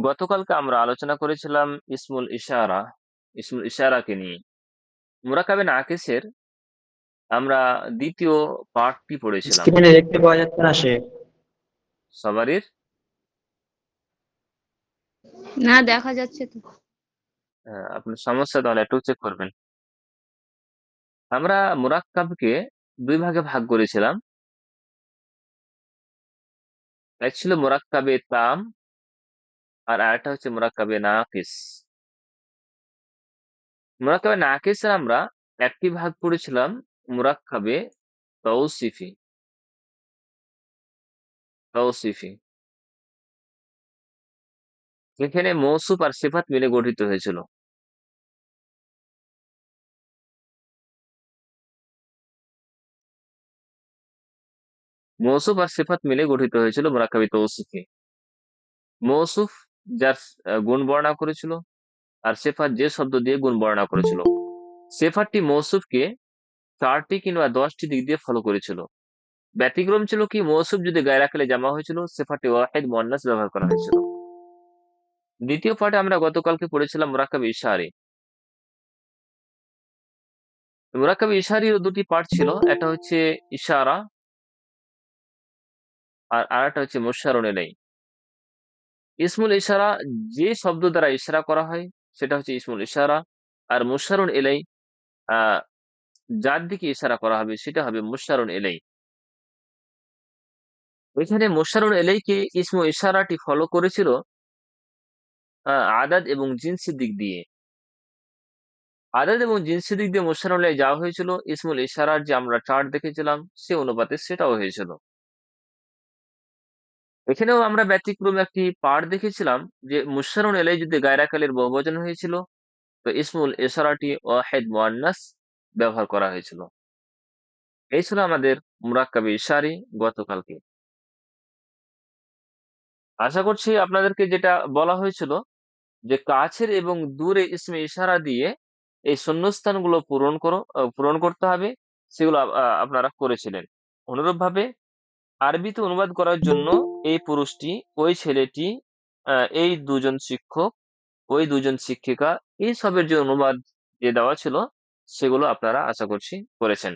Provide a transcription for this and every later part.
গতকালকে আমরা আলোচনা করেছিলাম ইসমুল ইশারাকে নিয়ে। মুরাকাবে নাকিসের আমরা দ্বিতীয় পার্টটি পড়েছিলাম। স্ক্রিনে দেখতে পাওয়া যাচ্ছে না সে। সবারই না, দেখা যাচ্ছে তো। আপনার সমস্যা তাহলে একটু চেক করবেন। আমরা মুরাক্কাবকে দুই ভাগে ভাগ করেছিলাম। এক ছিল মুরাক্কাবে তাম, আর আরেকটা হচ্ছে মুরাক্কাবে নাকিস। মুরাক্কাবে নাকিসের আমরা একটি ভাগ পড়েছিলাম মুরাক্কাবে তৌসিফি। তৌসিফি যেখানে মৌসুফ আর সিফাত মিলে গঠিত হয়েছিল। মৌসুফ আর সিফাত মিলে গঠিত হয়েছিল মুরাক্কাবি তৌসিফে। মৌসুফ যার গুণ বর্ণনা করেছিল, আর সিফাত যে শব্দ দিয়ে গুণ বর্ণনা করেছিল। সিফাতটি মৌসুফকে 4টি কিংবা 10টি দিক দিয়ে ফলো করেছিল। ব্যতিক্রম ছিল কি, মৌসুফ যদি গায়র আকালে জামা হয়েছিল, সিফাতটি ওয়াহিদ মুয়ান্নাস ব্যবহার করা হয়েছিল। দ্বিতীয় পার্টে আমরা গতকালকে পড়েছিলাম মুরাক্কাবি ইশারি। মুরাক্কাবি ইশারির দুটি পার্ট ছিল, একটা হচ্ছে ইশারা আর আরেকটা হচ্ছে মুশারুন ইলাই। ইসমুল ইশারা যে শব্দ দ্বারা ইশারা করা হয় সেটা হচ্ছে ইসমুল ইশারা, আর মুশারুন ইলাই আহ যার দিকে ইশারা করা হবে সেটা হবে মুশারুন ইলাই। এখানে মুশারুন ইলাইকে ইসমু ইশারাটি ফলো করেছিল আদাদ এবং জিনসের দিক দিয়ে। আদাদ এবং জিনসের দিক দিয়ে মুশারুন ইলাই যাওয়া হয়েছিল, ইসমুল ইশারার যে আমরা চার্ট দেখেছিলাম সে অনুপাতে সেটাও হয়েছিল। এখানেও আমরা ব্যতিক্রমে একটি পার্ট দেখেছিলাম, যে মুশারুন ইলাই যদি গায়রাকালের বহুবচন হয়েছিল, তো ইসমুল ইশারাটি ওয়াহিদ মুয়ান্নাস ব্যবহার করা হয়েছিল। এই ছিল আমাদের মুরাক্কাবি ইশারি গতকালকে। আশা করছি আপনাদেরকে যেটা বলা হয়েছিল, যে কাছের এবং দূরে ইসমে ইশারা দিয়ে এই শূন্যস্থানগুলো পূরণ করতে হবে, সেগুলো আপনারা করেছিলেন। অনুরূপভাবে আরবিতে অনুবাদ করার জন্য এই পুরুষটি, ওই ছেলেটি, এই দুজন শিক্ষক, ওই দুজন শিক্ষিকা, এই সবের যে অনুবাদ যে দেওয়া ছিল সেগুলো আপনারা আশা করছি করেছেন।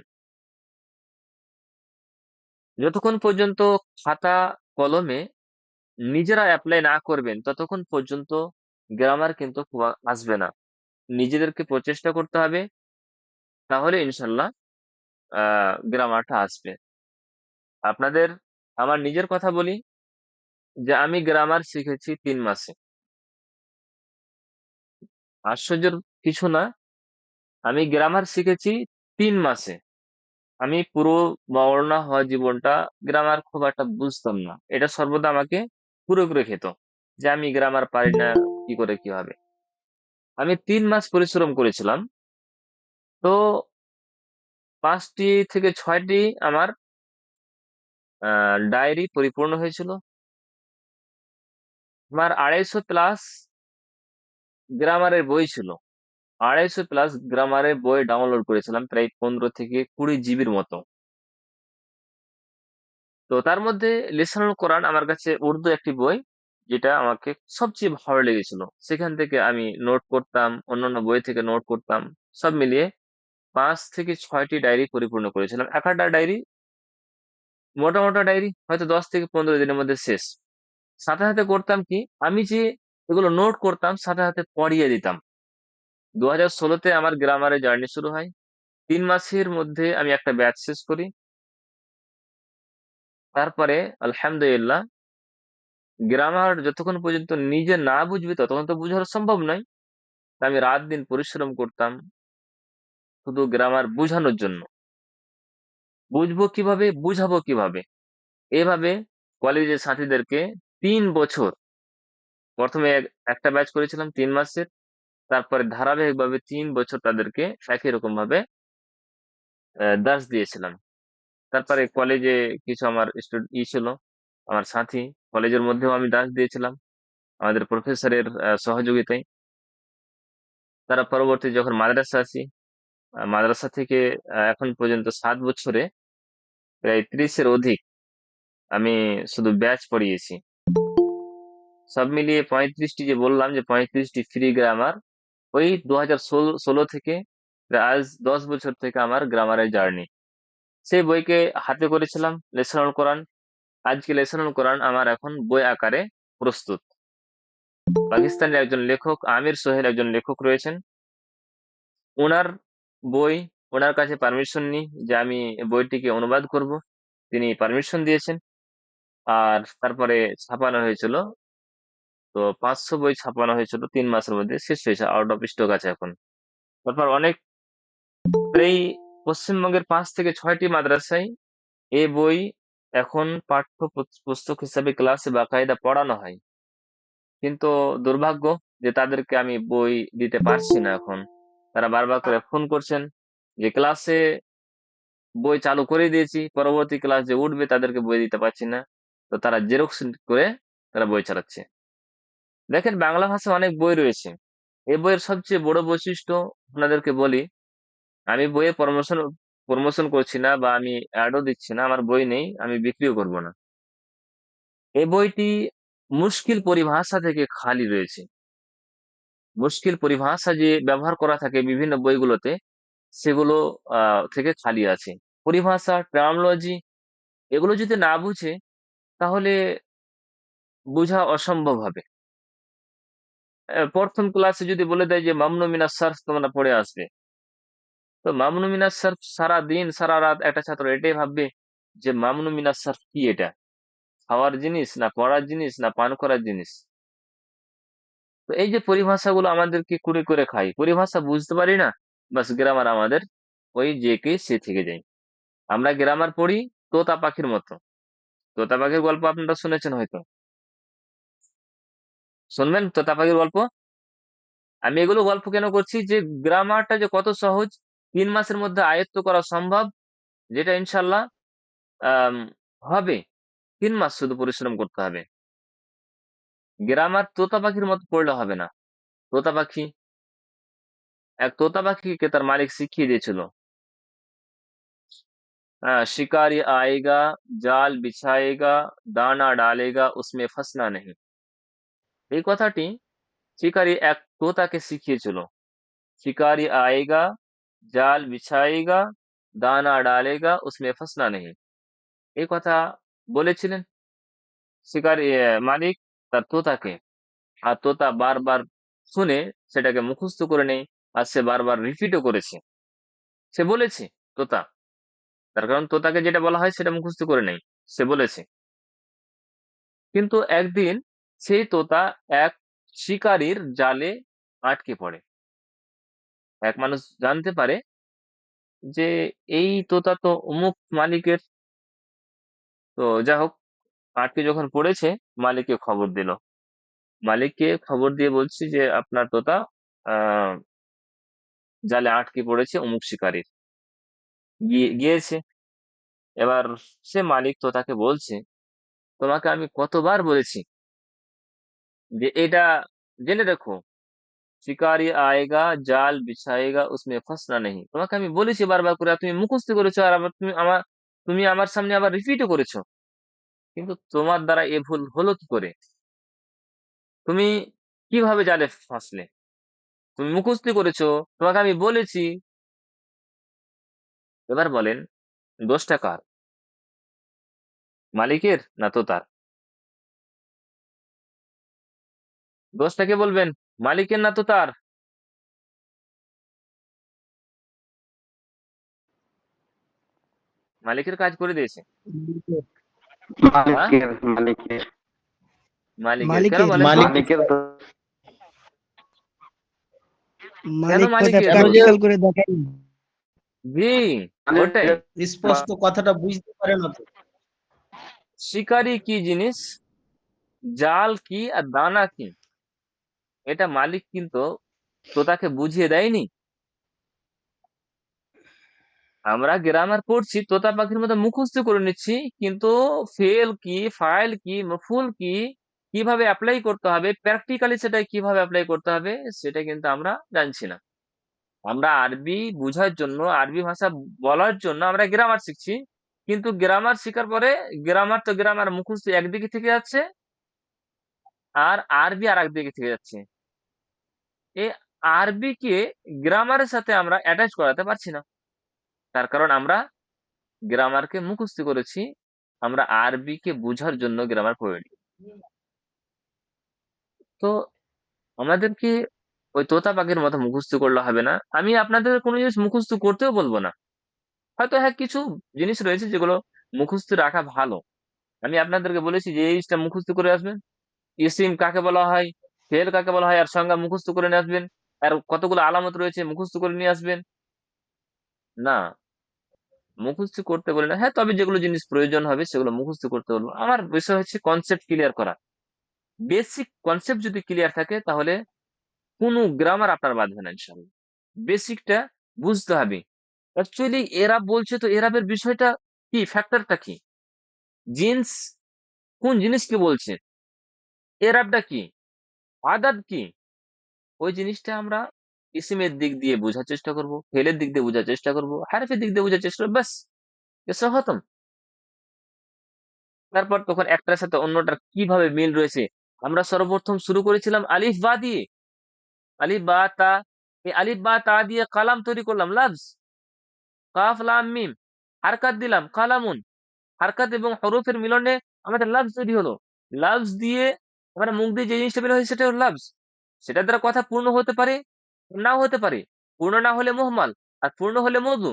যতক্ষণ পর্যন্ত খাতা কলমে নিজেরা অ্যাপ্লাই না করবেন ততক্ষণ পর্যন্ত গ্রামার কিন্তু খুব আসবে না। নিজেদেরকে প্রচেষ্টা করতে হবে, তাহলে ইনশাল্লাহ গ্রামারটা আসবে আপনাদের। আমার নিজের কথা বলি, যে আমি গ্রামার শিখেছি 3 মাসে। আশ্চর্যের কিছু না, আমি গ্রামার শিখেছি 3 মাসে। আমি পুরো বর্ণনা হওয়া জীবনটা গ্রামার খুব একটা বুঝতাম না, এটা সর্বদা আমাকে কুরে কুরে খেত, যে আমি গ্রামার পারি না, কি করে কি হবে। আমি 3 মাস পরিশ্রম করেছিলাম, তো 5টি থেকে 6টি আমার ডায়েরি পরিপূর্ণ হয়েছিল। আমার 250 প্লাস গ্রামারের বই ছিল। 250 প্লাস গ্রামারের বই ডাউনলোড করেছিলাম, প্রায় 15 থেকে 20 জিবির মতো। তো তার মধ্যে লিসানুল কোরআন আমার কাছে উর্দু একটি বই, যেটা আমাকে সবচেয়ে ভালো লেগেছিল। সেখান থেকে আমি নোট করতাম, অন্যান্য বই থেকে নোট করতাম। সব মিলিয়ে 5 থেকে 6টি ডায়েরি পরিপূর্ণ করেছিলাম। একটা ডায়েরি, মোটা মোটা ডায়েরি, হয়তো 10 থেকে 15 দিনের মধ্যে শেষ। সাথে সাথে করতাম কি, আমি যে এগুলো নোট করতাম সাথে সাথে পড়িয়ে দিতাম। 2016-তে আমার গ্রামারের জার্নি শুরু হয়। 3 মাসের মধ্যে আমি একটা ব্যাচ শেষ করি। তারপরে আলহামদুলিল্লাহ, গ্রামার যতক্ষণ পর্যন্ত নিজে না বুঝবি ততক্ষণ তো বোঝানো সম্ভব নয়। তা আমি রাত দিন পরিশ্রম করতাম শুধু গ্রামার বোঝানোর জন্য। বুঝবো কিভাবে, বুঝাবো কিভাবে, এভাবে কলেজের সাথীদেরকে 3 বছর, প্রথমে একটা ব্যাচ করেছিলাম 3 মাসের, তারপরে ধারাবাহিকভাবে 3 বছর তাদেরকে একই রকম ভাবে দাস দিয়েছিলাম। তারপরে কলেজে কিছু আমার ছিল, আমার সাথী, কলেজের মধ্যেও আমি দাস দিয়েছিলাম আমাদের প্রফেসরের সহযোগিতায়। তারা পরবর্তী যখন মাদ্রাসা আসি, মাদ্রাসা থেকে এখন পর্যন্ত 7 বছরে প্রায় 30-এর অধিক আমি শুধু ব্যাচ পড়িয়েছি। সব মিলিয়ে 35টি, যে বললাম যে 35টি ফ্রি গ্রামার, ওই 2016 থেকে প্রায় আজ 10 বছর থেকে আমার গ্রামারের জার্নি। সেই বইকে হাতে করেছিলাম লেসন কোরআন। আজকে লেসন কোরআন আমার এখন বই আকারে প্রস্তুত। পাকিস্তানের একজন লেখক আমির সোহেল একজন লেখক রয়েছেন, ওনার বই, ওনার কাছে পারমিশন নিই যে আমি বইটিকে অনুবাদ করব, তিনি পারমিশন দিয়েছেন। আর তারপরে ছাপানো হয়েছিল, তো 500 বই ছাপানো হয়েছিল 3 মাসের মধ্যে, শেষ হয়েছে, আউট অফ স্টক আছে এখন। তারপর অনেক, প্রায় পশ্চিমবঙ্গের 5 থেকে 6টি মাদ্রাসায় এই বই এখন পাঠ্য পুস্তক হিসাবে ক্লাসে বাকায়দা পড়ানো হয়। কিন্তু দুর্ভাগ্য যে তাদেরকে আমি বই দিতে পারছি না এখন। তারা বারবার করে ফোন করছেন যে ক্লাসে বই চালু করে দিয়েছি, পরবর্তী ক্লাস যে উঠবে তাদেরকে বই দিতে পারছি না। তো তারা জেরক্স করে তারা বই চালাচ্ছে। দেখেন, বাংলা ভাষায় অনেক বই রয়েছে। এই বইয়ের সবচেয়ে বড় বৈশিষ্ট্য আপনাদেরকে বলি, আমি বইয়ে প্রমোশন প্রমোশন করছি না বা আমি অ্যাডও দিচ্ছি না, আমার বই নেই, আমি বিক্রিও করব না। এই বইটি মুশকিল পরিভাষা থেকে খালি রয়েছে। মুশকিল পরিভাষা যে ব্যবহার করা থাকে বিভিন্ন বইগুলোতে, সেগুলো থেকে খালি আছে। পরিভাষা, টার্মোলজি, এগুলো যদি না বুঝে তাহলে বোঝা অসম্ভব হবে। প্রথম ক্লাসে যদি বলে দেয় যে মামনু মিনাস সারফ তোমরা পড়ে আসবে, তো মামনু মিনাস সারফ সারা দিন সারা রাত একটা ছাত্র এটাই ভাববে যে মামনু মিনাস সারফ কি, এটা খাওয়ার জিনিস না পড়ার জিনিস না পান করার জিনিস? তো এই যে পরিভাষাগুলো আমাদেরকে কুড়ে করে খাই, পরিভাষা বুঝতে পারি না, বাস গ্রামার আমাদের ওই যে কে সে থেকে যায়। আমরা গ্রামার পড়ি তোতা পাখির মতো। তোতা পাখির গল্প আপনারা শুনেছেন হয়তো, শুনবেন তোতা পাখির গল্প। আমি এগুলো গল্প কেন করছি, যে গ্রামারটা যে কত সহজ, 3 মাসের মধ্যে আয়ত্ত করা সম্ভব, যেটা ইনশাল্লাহ আম, হবে। 3 মাস শুধু পরিশ্রম করতে হবে। গ্রামার তোতা পাখির মতো পড়লে হবে না। তোতা পাখি, এক তোতা পাখিকে তার মালিক শিখিয়ে দিয়েছিল, शिकारी आएगा, জাল বিছায়েগা, দানা ডালেগা, উসমে ফসনা নেই। এই কথাটি শিকারী এক তোতাকে শিখিয়েছিল। শিকারি আয়েগা, জাল বিছায়েগা, দানা ডালেগা, উসমে ফসনা নেই। এই কথা বলেছিলেন শিকারী মালিক তার তোতাকে। আর তোতা বারবার শুনে সেটাকে মুখস্থ করে নেই, আর সে বারবার রিপিটও করেছে। সে বলেছে তোতা, তার কারণ তোতাকে যেটা বলা হয় সেটা মুখস্থ করে নেই, সে বলেছে। কিন্তু একদিন সেই তোতা এক শিকারীর জালে আটকে পড়ে। এক মানুষ জানতে পারে যে এই তোতা তো অমুক মালিকের। তো যা হোক, আটকে যখন পড়েছে, মালিককে খবর দিল। মালিককে খবর দিয়ে বলছি যে আপনার তোতা আহ জালে আটকে পড়েছে অমুক শিকারীর। গিয়েছে। এবার সে মালিক তোতাকে বলছে, তোমাকে আমি কতবার বলেছি যে এটা জেনে রেখো, শিকারি আয়েগা, জাল বিছায়েগা, উসমে ফসনা নেই। তোমাকে আমি বলেছি বারবার করে, আর তুমি মুখস্থ করেছো, আর আবার তুমি আমার সামনে আবার রিপিটও করেছো। কিন্তু তোমার দ্বারা এ ভুল হলো কি করে? তুমি কিভাবে জালে ফাঁসলে? তুমি মুখস্থ করেছো, তোমাকে আমি বলেছি। এবার বলেন, দোষটা কার? মালিকের না তোতার? দোষটা কে বলবেন, মালিকের না তোতার? মালিকের কাজ করে দিয়েছে। হ্যাঁ, মালিকের মালিকের মালিকের কেন মালিকের বলেন তো? মালিকের তো কেন মালিক কথা মালিকের? কেন যে প্র্যাকটিক্যাল করে দেখাই। জি, ওটাই। মালিকের স্পষ্ট কথাটা বুঝতে পারে না তো। শিকারি কি জিনিস, জাল কি আর দানা কি, এটা মালিক কিন্তু তোতাকে বুঝিয়ে দেয়নি। আমরা গ্রামার পড়ছি, তোতা পাখির মতো মুখস্থ করে নিচ্ছি, কিন্তু ফেল কি, ফাইল কি, মফুল কি, কিভাবে অ্যাপ্লাই করতে হবে, প্র্যাকটিক্যালি সেটা কিভাবে অ্যাপ্লাই করতে হবে, সেটা কিন্তু আমরা জানছি না। আমরা আরবি বোঝার জন্য, আরবি ভাষা বলার জন্য আমরা গ্রামার শিখছি, কিন্তু গ্রামার শেখার পরে গ্রামার তো গ্রামার মুখস্থ একদিকে থেকে যাচ্ছে, আর আরবি আর একদিকে থেকে যাচ্ছে। এই আরবিকে গ্রামারের সাথে আমরা অ্যাটাচ করাতে পারছি না, তার কারণ আমরা গ্রামারকে মুখস্থ করেছি, আমরা আরবিকে বোঝার জন্য গ্রামার পড়িনি। তো আমাদেরকে ওই তোতা পাখির মতো মুখস্থ করলে হবে না। আমি আপনাদের কোনো জিনিস মুখস্থ করতেও বলবো না। হয়তো হ্যাঁ, কিছু জিনিস রয়েছে যেগুলো মুখস্থ রাখা ভালো। আমি আপনাদেরকে বলেছি যে এই জিনিসটা মুখস্থ করে আসবেন, ইসিম কাকে বলা হয়, ফেল কাকে বলা হয়, আর সংজ্ঞা মুখস্থ করে নিয়ে আসবেন, আর কতগুলো আলামত রয়েছে মুখস্থ করে নিয়ে আসবেন। না, মুখস্থ করতে বলি না। হ্যাঁ, তবে যেগুলো জিনিস প্রয়োজন হবে সেগুলো মুখস্থ করতে বলবো। আমার বিষয় হচ্ছে কনসেপ্ট ক্লিয়ার করা। বেসিক কনসেপ্ট যদি ক্লিয়ার থাকে তাহলে কোনো গ্রামার আপনার বাঁধবে না ইনশাল্লাহ। বেসিকটা বুঝতে হবে। অ্যাকচুয়ালি এরাব বলছে, তো এরাবের বিষয়টা কি, ফ্যাক্টরটা কি, জিন্স কোন জিনিসকে বলছে, এরাবটা কি, আদাদ কি, ওই জিনিসটা আমরা ইসিমের দিক দিয়ে বোঝার চেষ্টা করব, ফেলের দিক দিয়ে বোঝার চেষ্টা করব, হারফের দিক দিয়ে বোঝার চেষ্টা করবো, ব্যাস এসব খতম। তারপর তখন একটার সাথে অন্যটার কিভাবে মিল রয়েছে। আমরা সর্বপ্রথম শুরু করেছিলাম আলিফ বা দিয়ে, আলিফ বা তা। এই আলিফ বা তা দিয়ে কালাম তৈরি করলাম, লাফজ, কাফ লাম মিম, হারকাত দিলাম, কালামুন। হারকাত এবং হরফের মিলনে আমাদের লাফজ তৈরি হলো। লাফজ দিয়ে আমরা মুখ দিয়ে যে জিনিসটা বের হয় সেটা হলো লাফজ। সেটার দ্বারা কথা পূর্ণ হতে পারে, নাও হতে পারে। পূর্ণ না হলে মুহমাল, আর পূর্ণ হলে মওযু।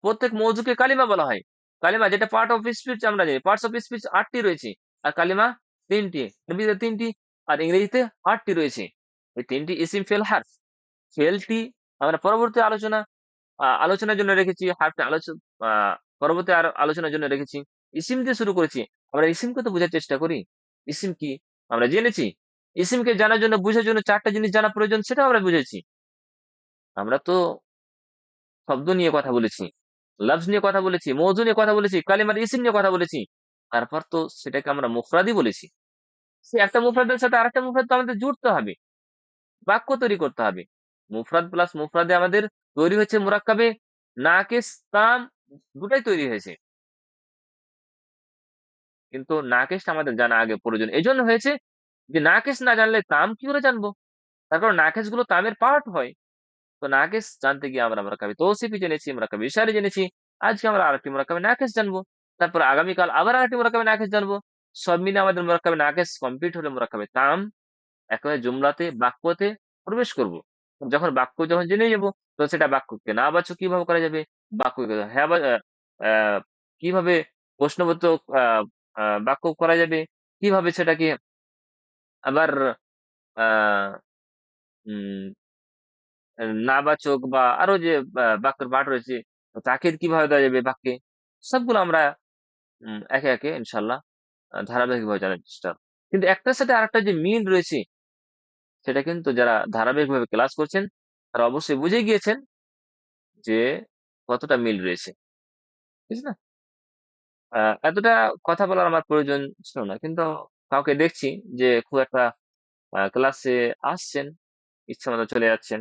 প্রত্যেক মওযুকে কালিমা বলা হয়। কালিমা যেটা পার্ট অফ স্পিচ, আমরা জানি পার্টস অফ স্পিচ ৮টি রয়েছে, আর কালিমা ৩টি, আরবিতে ৩টি, আর ইংরেজিতে ৮টি রয়েছে। এই ৩টি ইসিম ফেল হারফ। ফেলটি আমরা পরবর্তী আলোচনার জন্য রেখেছি, হারফটি পরবর্তী আলোচনার জন্য রেখেছি। ইসিম দিয়ে শুরু করেছি। আমরা ইসিমকে তো বোঝার চেষ্টা করি। ইসিম কি আমরা জেনেছি। ইসিমকে জানার জন্য, বুঝার জন্য ৪টা জিনিস জানা প্রয়োজন, সেটাও আমরা বুঝেছি। আমরা তো শব্দ নিয়ে কথা বলেছি, লফজ নিয়ে কথা বলেছি, মওযু নিয়ে কথা বলেছি, কালিমার ইসিম নিয়ে কথা বলেছি। তারপর তো সেটাকে আমরা মুফরাদি বলেছি। সে একটা মুফরাদের সাথে আরেকটা মুফরাদ তো আমাদের জুড়তে হবে, বাক্য তৈরি করতে হবে। মুফরাদ প্লাস মুফরাদে আমাদের তৈরি হচ্ছে মুরাক্কাবে নাকিস তাম, দুটাই তৈরি হয়েছে। কিন্তু নাকিসটা আমাদের জানা আগে প্রয়োজন। এজন্য হয়েছে যে নাকিস না জানলে তাম কি করে জানবো। তার কারণ নাকিস গুলো তামের পার্ট হয়। তো নাকিস জানতে গিয়ে আমরা মুরাক্কাবে তৌসিফি জেনেছি, মুরাক্কাবে ইশারি জেনেছি। আজকে আমরা আরেকটি মুরাক্কাবে নাকিস জানবো। তারপর আগামীকাল আবার আরেকটি মুরাক্কাবে নাকিস জানবো। সব মিলে আমাদের মুরাক্কাবে নাকিস কমপ্লিট হলে মুরাক্কাবে তাম একেবারে জুমলাতে, বাক্যতে প্রবেশ করব। যখন জেনে যাব, তো সেটা বাক্যকে না বাচক কিভাবে করা যাবে, বাক্যকে হ্যাঁ কিভাবে প্রশ্নবোধক বাক্য করা যাবে, কিভাবে সেটাকে আবার আহ উম নাবাচক বা আরো যে বাক্যের পাঠ রয়েছে, তাকিদ কিভাবে দেওয়া যাবে বাক্যে, সবগুলো আমরা একে একে ইনশাল্লাহ ধারাবাহিকভাবে জানার চেষ্টা করব। কিন্তু একটার সাথে আরেকটা যে মিল রয়েছে, সেটা কিন্তু যারা ধারাবাহিকভাবে ক্লাস করছেন তারা অবশ্যই বুঝে গিয়েছেন যে কতটা মিল রয়েছে, ঠিক না? এতটা কথা বলার আমার প্রয়োজন ছিল না, কিন্তু কাউকে দেখছি যে খুব একটা ক্লাসে আসছেন, ইচ্ছা মতো চলে যাচ্ছেন।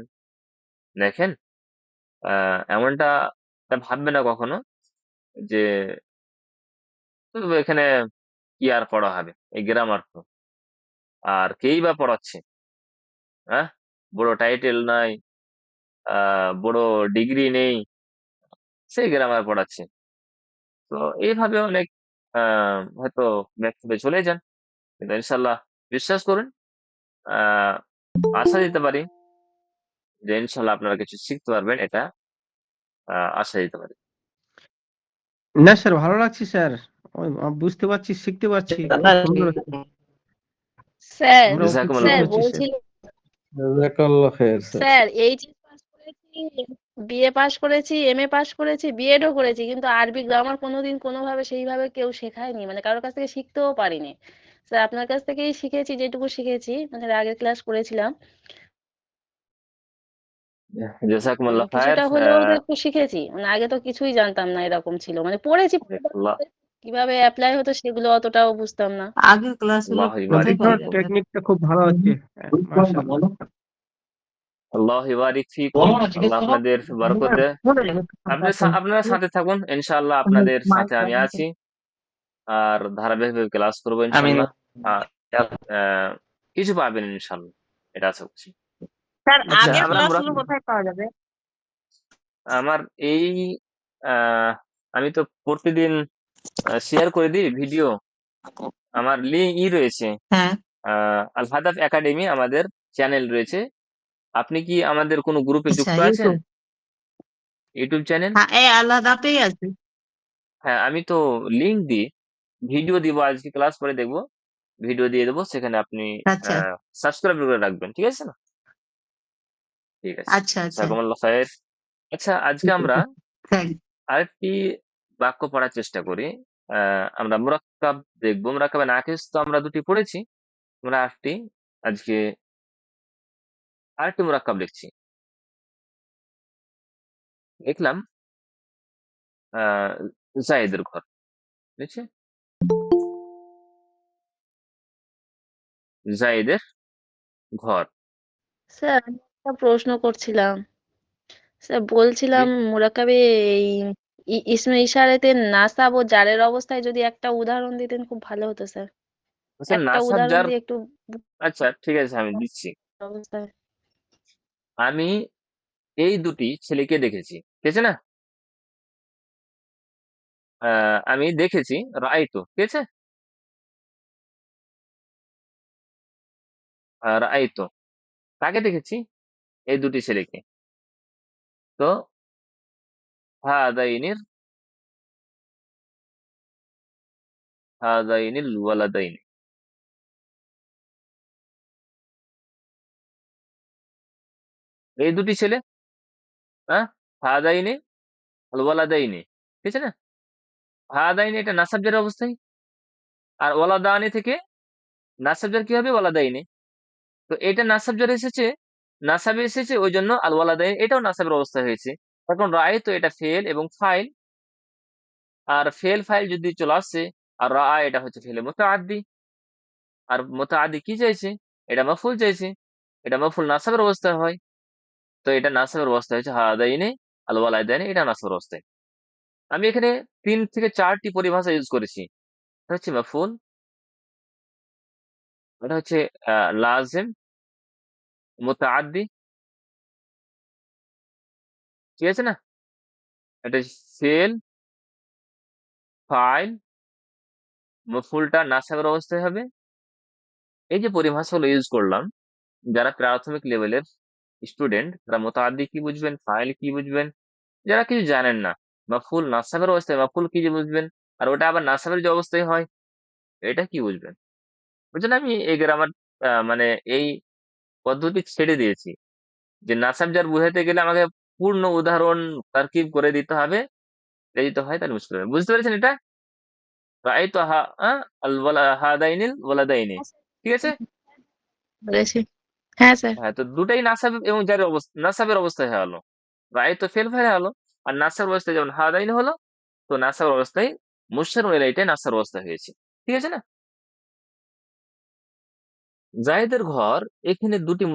দেখেন, এমনটা ভাববে না কখনো যে এখানে কি আর পড়া হবে, এই গ্রামার তো আর কেই বা পড়াচ্ছে। হ্যাঁ, বড় টাইটেল নাই, বড় ডিগ্রি নেই, সেই গ্রামার পড়াচ্ছে। তো এইভাবে অনেক হয়তো ব্যক্তিতে চলে যান। কিন্তু ইনশাল্লাহ বিশ্বাস করুন, আহ আশা দিতে পারি যে ইনশাল্লাহ আপনারা কিছু শিখতে পারবেন, এটা আশা দিতে পারি। না স্যার, ভালো লাগছে স্যার। বুঝতে পারছি, শিখতে পারছি, খুব সুন্দর হচ্ছে। স্যার আমরা উপকৃত জাযাকুমুল্লাহ স্যার খাইর। হচ্ছি স্যার। বলছিলাম, জাযাকাল্লাহ খাইর স্যার। স্যার এইচএস পাস করেছি, বিএ পাস করেছি, এমএ পাস করেছি, বিএডও করেছি, কিন্তু আরবি গ্রামার কোনোদিন কোনোভাবে সেইভাবে কেউ শেখায়নি, মানে কারোর কাছ থেকে শিখতেও পারিনি। স্যার আপনার কাছ থেকেই শিখেছি, যেটুকু শিখেছি, মানে এর আগের ক্লাস করেছিলাম, জাযাকুমুল্লাহ খাইর। কিছুটা হলেও তো একটু শিখেছি, মানে আগে তো কিছুই জানতাম না, এরকম ছিল, মানে পড়েছি, আল্লাহ কিভাবে অ্যাপ্লাই হতো সেগুলো অতটাও বুঝতাম না। আগের ক্লাসগুলো আল্লাহ ইবারিক কোথায় পাওয়া পড়াশোনার ফিকুম। যাবে? টেকনিকটা খুব ভালো হচ্ছে। মাশাআল্লাহ। আল্লাহ ইবারিক ফিকুম। আল্লাহ আপনাদের বরকত দেয়। আপনারা সাথে থাকুন, ইনশাআল্লাহ আপনাদের সাথে আমি আছি, আর ধারাবাহিকভাবে ক্লাস করবো আমিন। ইনশাআল্লাহ। আহ, আহ, কিছু পাবেন ইনশাল্লাহ, এটা আশা করছি। স্যার আচ্ছা, আগের আমরা ক্লাসগুলো কোথায় পাওয়া যাবে? আমার এই আমি তো প্রতিদিন শেয়ার করে দিই ভিডিও। আমার লিঙ্ক রয়েছে, হ্যাঁ আল হাদাফ একাডেমি আমাদের চ্যানেল রয়েছে। আপনি কি আমাদের কোনো গ্রুপে আচ্ছা, যুক্ত আছেন? ইউটিউব। YouTube channel? হ্যাঁ, এই আলাদাতেই আছে। হ্যাঁ, আমি তো লিংক দিই, ভিডিও দিব, আজকে ক্লাস করে দেখবো, ভিডিও দিয়ে দেবো, সেখানে আপনি আচ্ছা সাবস্ক্রাইব করে রাখবেন, ঠিক আছে না? ঠিক আছে, আচ্ছা আচ্ছা। জাযাকুমুল্লাহ খায়ের। আচ্ছা, আজকে আমরা থ্যাংক আরেকটি বাক্য পড়ার চেষ্টা করি। আমরা মুরাক্কাব দেখবো। মুরাক্কাবে নাকিস তো আমরা দুটি পড়েছি, আমরা আজকে আরেকটি মুরাক্কাব লিখছি। লিখলাম আহ জায়েদের ঘর, বুঝছে? জায়েদের ঘর। স্যার আমি একটা প্রশ্ন করছিলাম। স্যার জি। বলছিলাম মুরাকাবে এই ইসমে ইশারাতে নাসাব ও জারের অবস্থায় যদি একটা উদাহরণ দিতেন খুব ভালো হতো স্যার। আচ্ছা, একটা নাসাব উদাহরণ যার, দিয়ে একটু আচ্ছা ঠিক আছে, আমি দিচ্ছি। অবস্থায়। আমি এই দুটি ছেলেকে দেখেছি, ঠিক আছে না? আমি দেখেছি, রাআইতু, ঠিক আছে? রাআইতু, কাকে দেখেছি? এই দুটি ছেলেকে। তো হাদাইনির হাদাইনিল ওয়ালাদাইনি, এই দুটি ছেলে, হ্যাঁ, হাদাইনি আল ওয়ালাদাইনি, ঠিক আছে না? হাদাইনি এটা নাসাবজার অবস্থায়, আর ওয়ালাদানি থেকে নাসাবজার কি হবে? ওয়ালাদাইনি। তো এটা নাসাবজার এসেছে, নাসাবে এসেছে, ওই জন্য আল ওয়ালাদাইনি এটাও নাসাবের অবস্থা হয়েছে। এখন রাআইতু এটা ফেল এবং ফাইল, আর ফেল ফাইল যদি চলে আসে, আর রাআ এটা হচ্ছে ফেলে মুতাআদ্দি, আর মুতাআদ্দি কি চাইছে? এটা মাফউল চাইছে, এটা মাফউল নাসাবের অবস্থায় হয়। তো এটা নাসাবের অবস্থা হচ্ছে হাদাইনি আল ওয়ালাদাইনি, এটা নাসাবের অবস্থায়। আমি এখানে ৩ থেকে ৪টি পরিভাষা ইউজ করেছি। এটা হচ্ছে মাফউল, এটা হচ্ছে লাজিম, মুতাআদ্দি, ঠিক আছে না? এটা ফেল, ফাইল, মফউলটা নাসাবের অবস্থায় হবে। এই যে পরিভাষাগুলো ইউজ করলাম, যারা প্রাথমিক লেভেলের স্টুডেন্ট তারা মুতাআদ্দি কি বুঝবেন, ফাইল কি বুঝবেন, যারা কিছু জানেন না, মাফউল নাসাবের অবস্থায় মাফউল কি যে বুঝবেন, আর ওটা আবার নাসাবের যে অবস্থায় হয় এটা কি বুঝবেন। বুঝছেন? আমি এই গ্রামার মানে এই পদ্ধতি ছেড়ে দিয়েছি, যে নাসাব যার বুঝাতে গেলে আমাকে পূর্ণ উদাহরণ তারকিব করে দিতে হবে, এটা যদি হয় তাহলে মুশকিল হবে। বুঝতে পেরেছেন এটা? রাআইতু আল হাদাইনিল ওয়ালাদাইনি, ঠিক আছে? বলেছি। হ্যাঁ স্যার। হ্যাঁ, তো দুটাই নাসাব এবং জারের অবস্থা, নাসাবের অবস্থায় হলো। রাআইতু ফেল ফাইল হলো, আর নাসাবের অবস্থায় যেমন হাদাইনি হলো, তো নাসাবের অবস্থায় মুশাররু ইলাইহিটা নাসার অবস্থা হয়েছে, ঠিক আছে না? জায়েদের ঘর, এখানে দুটি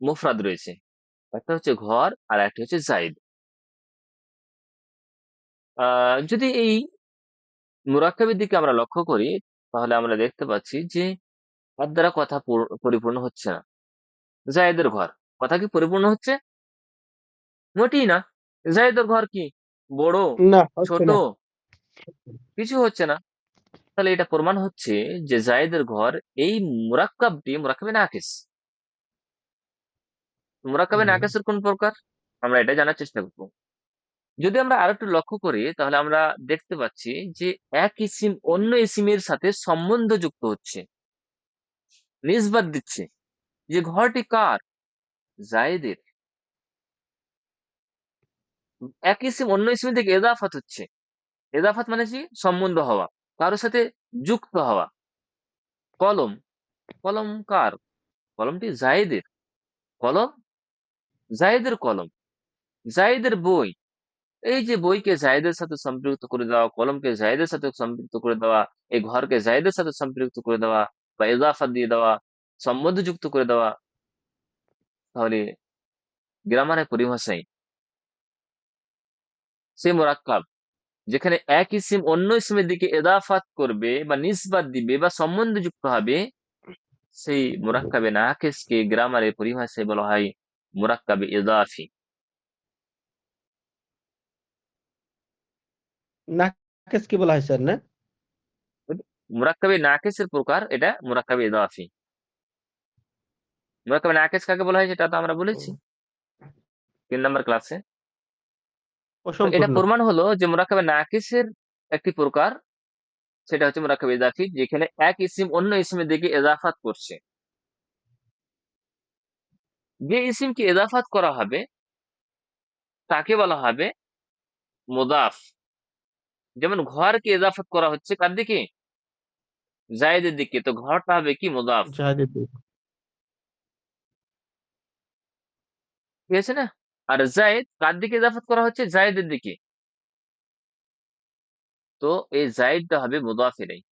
মুফরাদ রয়েছে, একটা হচ্ছে ঘর আর একটা হচ্ছে জায়েদ। যদি এই মুরাক্কাবের দিকে আমরা লক্ষ্য করি, তাহলে আমরা দেখতে পাচ্ছি যে তার দ্বারা কথা পরিপূর্ণ হচ্ছে না। জায়েদের ঘর, কথা কি পরিপূর্ণ হচ্ছে? মোটেই না। জায়েদের ঘর কি বড়, না, হচ্ছে ছোট? না। কিছু হচ্ছে না। তাহলে এটা প্রমাণ হচ্ছে যে জায়েদের ঘর, এই মুরাক্কাবটি মুরাক্কাবে নাকিস। মুরাক্কাবে হুম। নাকিসের কোন প্রকার, আমরা এটা জানার চেষ্টা করব। যদি আমরা আরেকটু লক্ষ্য করি, তাহলে আমরা দেখতে পাচ্ছি যে এক ইসিম অন্য ইসিমের সাথে সম্বন্ধ যুক্ত হচ্ছে, নিসবাত দিচ্ছে, যে ঘরটি কার? জায়েদের। এক ইসিম অন্য ইসিমের দিকে এদাফাত হচ্ছে। এদাফাত মানে কি? সম্বন্ধ হওয়া, কারোর সাথে যুক্ত হওয়া। কলম, কলম কার? কলমটি জায়েদের। কলম জায়েদের কলম। জায়েদের বই, এই যে বইকে জায়েদের সাথে সম্পৃক্ত করে দেওয়া, কলমকে জায়েদের সাথে সম্পৃক্ত করে দেওয়া, এই ঘরকে জায়েদের সাথে সম্পৃক্ত করে দেওয়া, বা ইজাফা দিয়ে দেওয়া, সম্বন্ধ যুক্ত করে দেওয়া, তাহলে গ্রামারের পরিভাষায় সে মুরাক্কাব, যেখানে এক ইসিম অন্য ইসিমের দিকে এদাফাত করবে বা নিসবাত দিবে বা সম্বন্ধ যুক্ত হবে, সেই মুরাক্কাবে নাকিসকে গ্রামারের পরিভাষায় বলা হয় মুরাক্কাবে ইদাফি। নাকেস কি বলা হয় স্যার, না? মুরাক্কাবে নাকিসের প্রকার এটা মুরাক্কাবে ইদাফি। মুরাক্কাবে নাকিস কাকে বলা হয় সেটা তো আমরা বলেছি 3 নম্বর ক্লাসে। তো এটা অসম্পূর্ণ। প্রমাণ হলো যে মুরাক্কাবে নাকিসের একটি প্রকার, সেটা হচ্ছে মুরাক্কাবে ইদাফি, যেখানে এক ইসিম অন্য ইসিমের দিকে ইজাফাত করছে। যে ইসিমকে ইজাফাত করা হবে তাকে বলা হবে মুদাফ। যেমন ঘরকে ইজাফাত করা হচ্ছে কার দিকে? জায়েদের দিকে, তো ঘরটা হবে কি? মুদাফ। জাহিদ। ঠিক আছে না? আর জায়েদ কার দিকে ইজাফাত করা হচ্ছে? জায়েদের দিকে, তো এই জায়েদটা হবে মুদাফ ইলাইহি।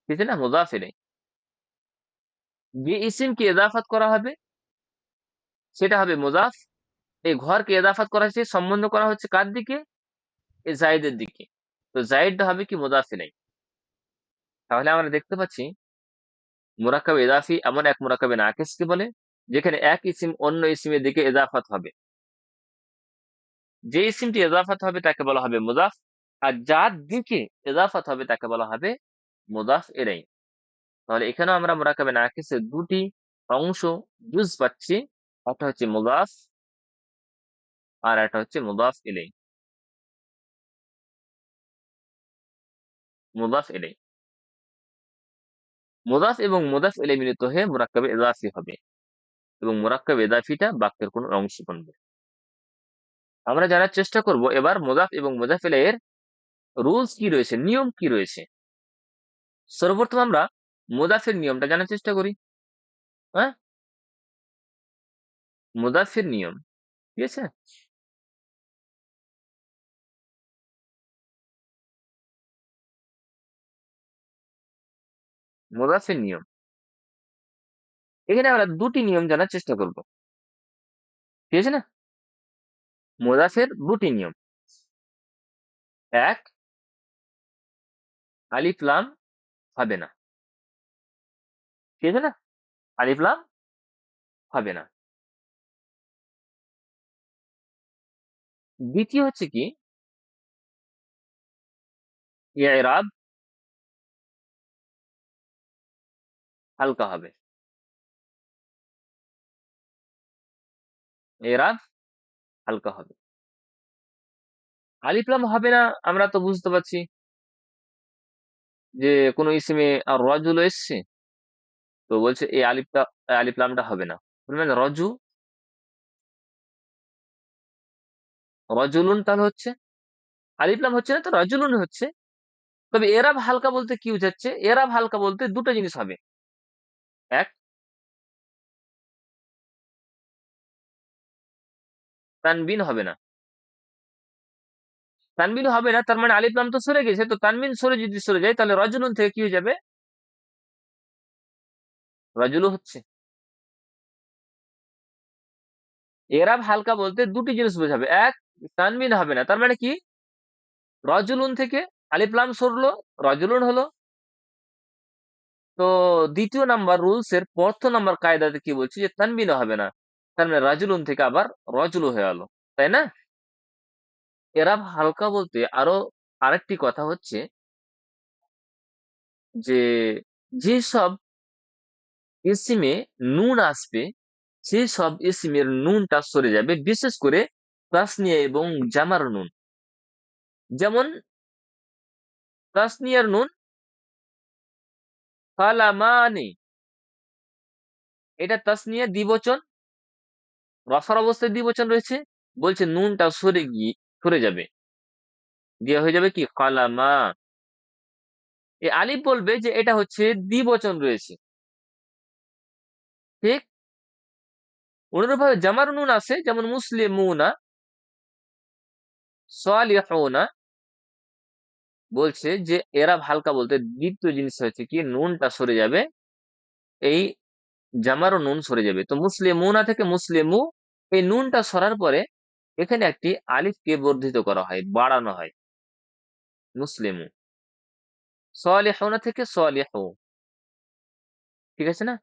ঠিক আছে না? মুদাফ ইলাইহি। যে ইসিমকে ইজাফাত করা হবে সেটা হবে মুদাফ। এই ঘরকে ইজাফাত করা হচ্ছে, সম্বন্ধ করা হচ্ছে কার দিকে? এই জায়েদের দিকে, তো জায়েদটা হবে কি? মুদাফ ইলাইহি। তাহলে আমরা দেখতে পাচ্ছি মুরাক্কাব ইজাফি এমন এক মুরাক্কাবে নাকিসকে বলে যেখানে এক ইসিম অন্য ইসিমের দিকে ইজাফাত হবে। যে ইসিমটি ইজাফাত হবে তাকে বলা হবে মুদাফ, আর যার দিকে ইজাফাত হবে তাকে বলা হবে মুদাফ ইলাইহি। তাহলে এখানেও আমরা মুরাক্কাবে নাকিসের দুটি অংশ, জুজ পাচ্ছি। একটা হচ্ছে মুদাফ আর একটা হচ্ছে মুদাফ ইলাইহি। মুদাফ ইলাইহি, মুদাফ এবং মুদাফ ইলাইহি মিলিত হয়ে মুরাক্কাবে ইজাফি হবে এবং মুরাক্কাব ইজাফিটা বাক্যের কোনো অংশ বনবে। আমরা জানার চেষ্টা করব এবার মুদাফ এবং মুদাফ ইলাইহির রুলস কি রয়েছে, নিয়ম কি রয়েছে। সর্বপ্রথম আমরা মুদাফের নিয়মটা জানার চেষ্টা করি। হ্যাঁ, মুদাফের নিয়ম, ঠিক আছে। মুদাফের নিয়ম, এখানে আমরা দুটি নিয়ম জানার চেষ্টা করব, ঠিক আছে না? মুদাফের দুটি নিয়ম। এক, আলিফ লাম হবে না, ঠিক আছে না? আলিফ লাম হবে না। দ্বিতীয় হচ্ছে কি? ইরাব হালকা হবে, ইরাব হালকা হবে। আলিফ লাম হবে না আমরা তো বুঝতে পারছি যে কোনো ইসিমে আর রজুল এসছে, তো বলছে এই আলিফ লামটা হবে না। বলবেন রজুলুন, তাহলে হচ্ছে আলিফ লাম হচ্ছে না, তো রজুলুন হচ্ছে। তবে এরাব হালকা বলতে কি বোঝাচ্ছে? এরাব হালকা বলতে দুটো জিনিস হবে। এক, তানবিন হবে না। তানবিন হবে না তার মানে আলিফ লাম তো সরে গেছে, তো তানবিন যদি সরে যায় তাহলে রজুলুন থেকে কি হয়ে যাবে? রজুলু হচ্ছে। এরাব হালকা বলতে দুটি জিনিস বোঝাবে। এক, তানবিন হবে না, তার মানে কি? রজুলুন থেকে আলিফ লাম সরলো, রজুলুন হলো। তো দ্বিতীয় নাম্বার রুলস এর প্রথম নাম্বার কায়দাতে কি বলছি? যে তানবিন হবে না, তার মানে রাজুলুন থেকে আবার রজুলু হয়ে গেল, তাই না? এরাব হালকা বলতে আরো আরেকটি কথা হচ্ছে যে যেসব ইসিমে নুন আসবে সেই সব ইসিমের নুনটা সরে যাবে, বিশেষ করে তাসনিয়া এবং জামার নুন। যেমন তাসনিয়ার নুন কালামানি, এটা তাসনিয়া দ্বিবচন, রফার অবস্থায় দ্বিবচন রয়েছে, বলছে নুনটা সরে যাবে, দিয়ে হয়ে যাবে কি? কালামা। এই আলিফ বলবে যে এটা হচ্ছে দ্বিবচন রয়েছে, ঠিক। অনুরূপভাবে জামার নুন আছে, যেমন মুসলিমুনা, সালিহুনা, বলছে যে এরা হালকা বলতে দ্বিতীয় জিনিস হচ্ছে কি? নুনটা সরে যাবে, এই জামারও নুন সরে যাবে। তো মুসলিমুনা থেকে মুসলিমু, এই নুনটা সরার পরে এখানে একটি আলিফকে বর্ধিত করা হয়, বাড়ানো হয়, মুসলিমু। সলিহুনা থেকে সলিহু, ঠিক আছে না?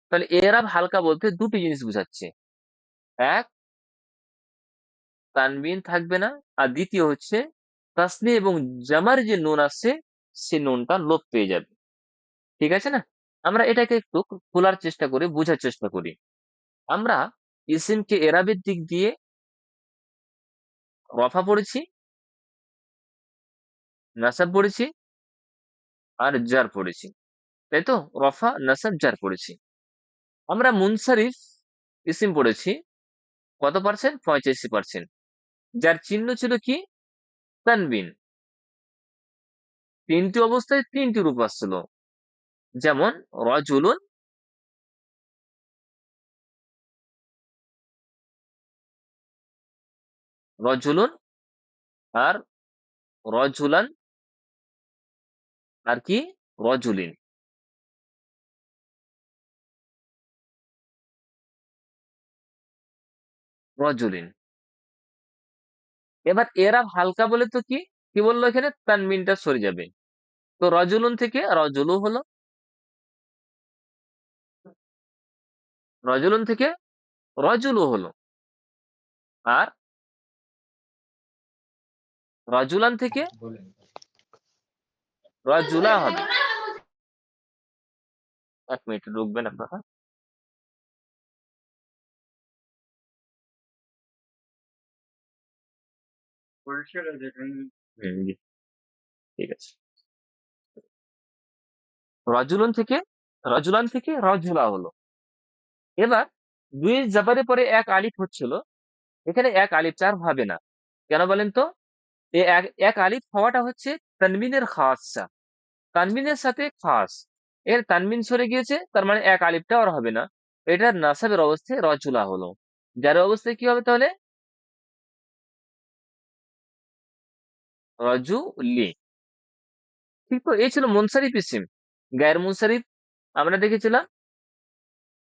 তাহলে এরাব হালকা বলতে দুটি জিনিস বোঝাচ্ছে। এক, তানবিন থাকবে না। আর দ্বিতীয় হচ্ছে তাসনি এবং জামার যে নুন আছে সে নুনটা লোপ পেয়ে যাবে, ঠিক আছে না? আমরা এটাকে একটু খোলার চেষ্টা করি, বোঝার চেষ্টা করি। আমরা ইসিমকে এরাবের দিক দিয়ে রফা পড়েছি, নাসাব পড়েছি, আর জার পড়েছি, তাই তো? রফা, নাসাব, জার পড়েছি। আমরা মুনসারিফ ইসিম পড়েছি কত পার্সেন্ট? 85%। যার চিহ্ন ছিল কি? তানবিন। তিনটি অবস্থায় তিনটি রূপ আসছিল, যেমন রজুলুন, রজুলুন, আর রজুলান, আর কি? রজুলিন। রজুলিন। এবার এরা হালকা বলে তো কি কি বললো এখানে? তানবিনটা সরে যাবে। তো রজুলুন থেকে রজুলু হলো, রজুলুন থেকে রজুলু হলো, আর রজুলান থেকে রজুলা হবে। 1 মিনিট রুকবেন আপনারা। জি, ঠিক আছে। রজুলুন থেকে রজুলান থেকে রজুলা হলো। এবার দুই জাবারের পরে এক আলিফ হচ্ছিল, এখানে এক আলিফ চার হবে না। কেন বলেন তো? এই এক এক আলিফ হওয়াটা হচ্ছে তানবিনের খাসা, তানবিনের সাথে খাস। এর তানবিন সরে গিয়েছে, তার মানে এক আলিফটা আর হবে না। এটার নাসাবের অবস্থায় রজুলা হলো। যার অবস্থায় কি হবে তাহলে? রজুলি। ঠিক তো? এই ছিল মুনসারিফ ইসিম। গায়ের মুনসারিফ আমরা দেখেছিলাম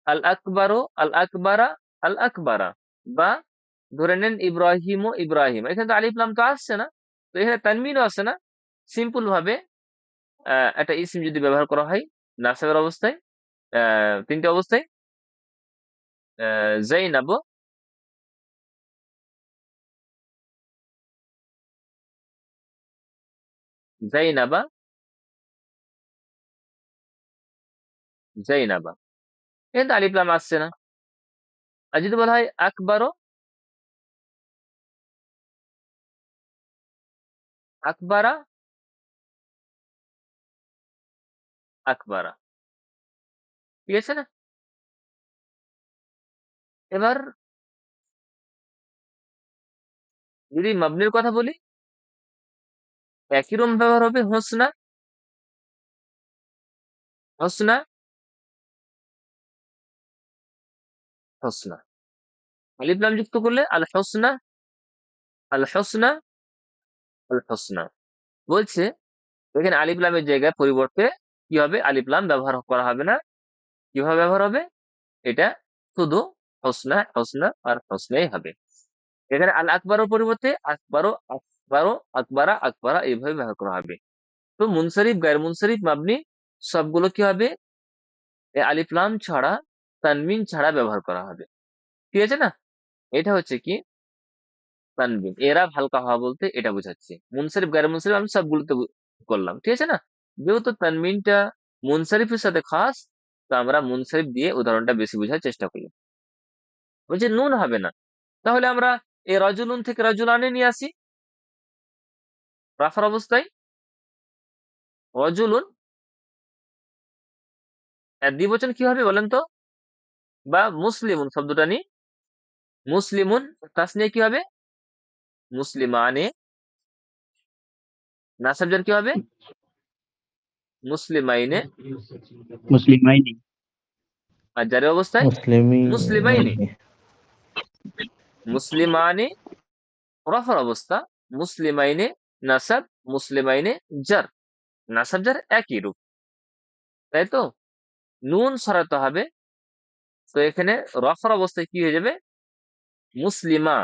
আল আকবারো, আল আকবারা, আল আকবারা, বা ধরে নেন ইব্রাহিম ও ইব্রাহিম। এখানে তো আলিফ লাম তো আসছে না, তো এখানে তানমিনও আসে না। সিম্পল ভাবে একটা ইসিম যদি ব্যবহার করা হয় নাসাবের অবস্থায়, তিনটে অবস্থায়, জাইনাব, জাইনাবা, জাইনাবা, এখানে তো আলিফ লাম আসছে না। আর যদি বলা হয় আকবারো, আকবারা, আকবারা, ঠিক আছে না? এবার যদি মাবনির কথা বলি, একই রকম ব্যবহার হবে হোসনা, হোসনা, হোসনা। আলিফ লাম যুক্ত করলে আল হোসনা, আল হোসনা, আল হোসনা। বলছে এখানে আলিফ লামের জায়গায় পরিবর্তে কি হবে? আলিফ লাম ব্যবহার করা হবে না। কিভাবে ব্যবহার হবে? এটা শুধু হোসনা, হোসনা আর হোসনাই হবে। এখানে আল আকবরের পরিবর্তে আকবরো, আকবরো, আকবরা, আকবরা এইভাবে ব্যবহার করা হবে। তো মুনসারিফ, গায়ের মুনসারিফ, মাবনি সবগুলো কি হবে? এই আলিফ লাম ছাড়া, তানবিন ছাড়া ব্যবহার করা হবে, ঠিক আছে না? এটা হচ্ছে কি তানবিন। এরা হালকা হওয়া বলতে এটা বোঝাচ্ছে। মুনসারিফ, গায়ের মুনসারিফ আমি সবগুলোতে করলাম, ঠিক আছে না? যেহেতু তানবিনটা মুনসারিফের সাথে খাস, তো আমরা মুনসারিফ দিয়ে উদাহরণটা বেশি বোঝার চেষ্টা করি। বলছে নুন হবে না, তাহলে আমরা এই রজুলুন থেকে রজুলানে নিয়ে আসি রাফার অবস্থায়। রজুলুন এর দ্বিবচন কি হবে বলেন তো? বা মুসলিমুন শব্দটা নিয়ে, মুসলিমুন তাসনিয়া কি হবে? মুসলিমানে। নাসাবজার কি হবে? মুসলিমাইনে। মুসলিমাইনি আর জারের অবস্থায় মুসলিমি মুসলিমাইনে। মুসলিমানে রফার অবস্থা, মুসলিমাইনে নাসাব, মুসলিমাইনে জার। নাসাব জার একই রূপ, তাই তো? নুন সরাতে হবে, তো এখানে রফার অবস্থায় কি হয়ে যাবে? মুসলিমা।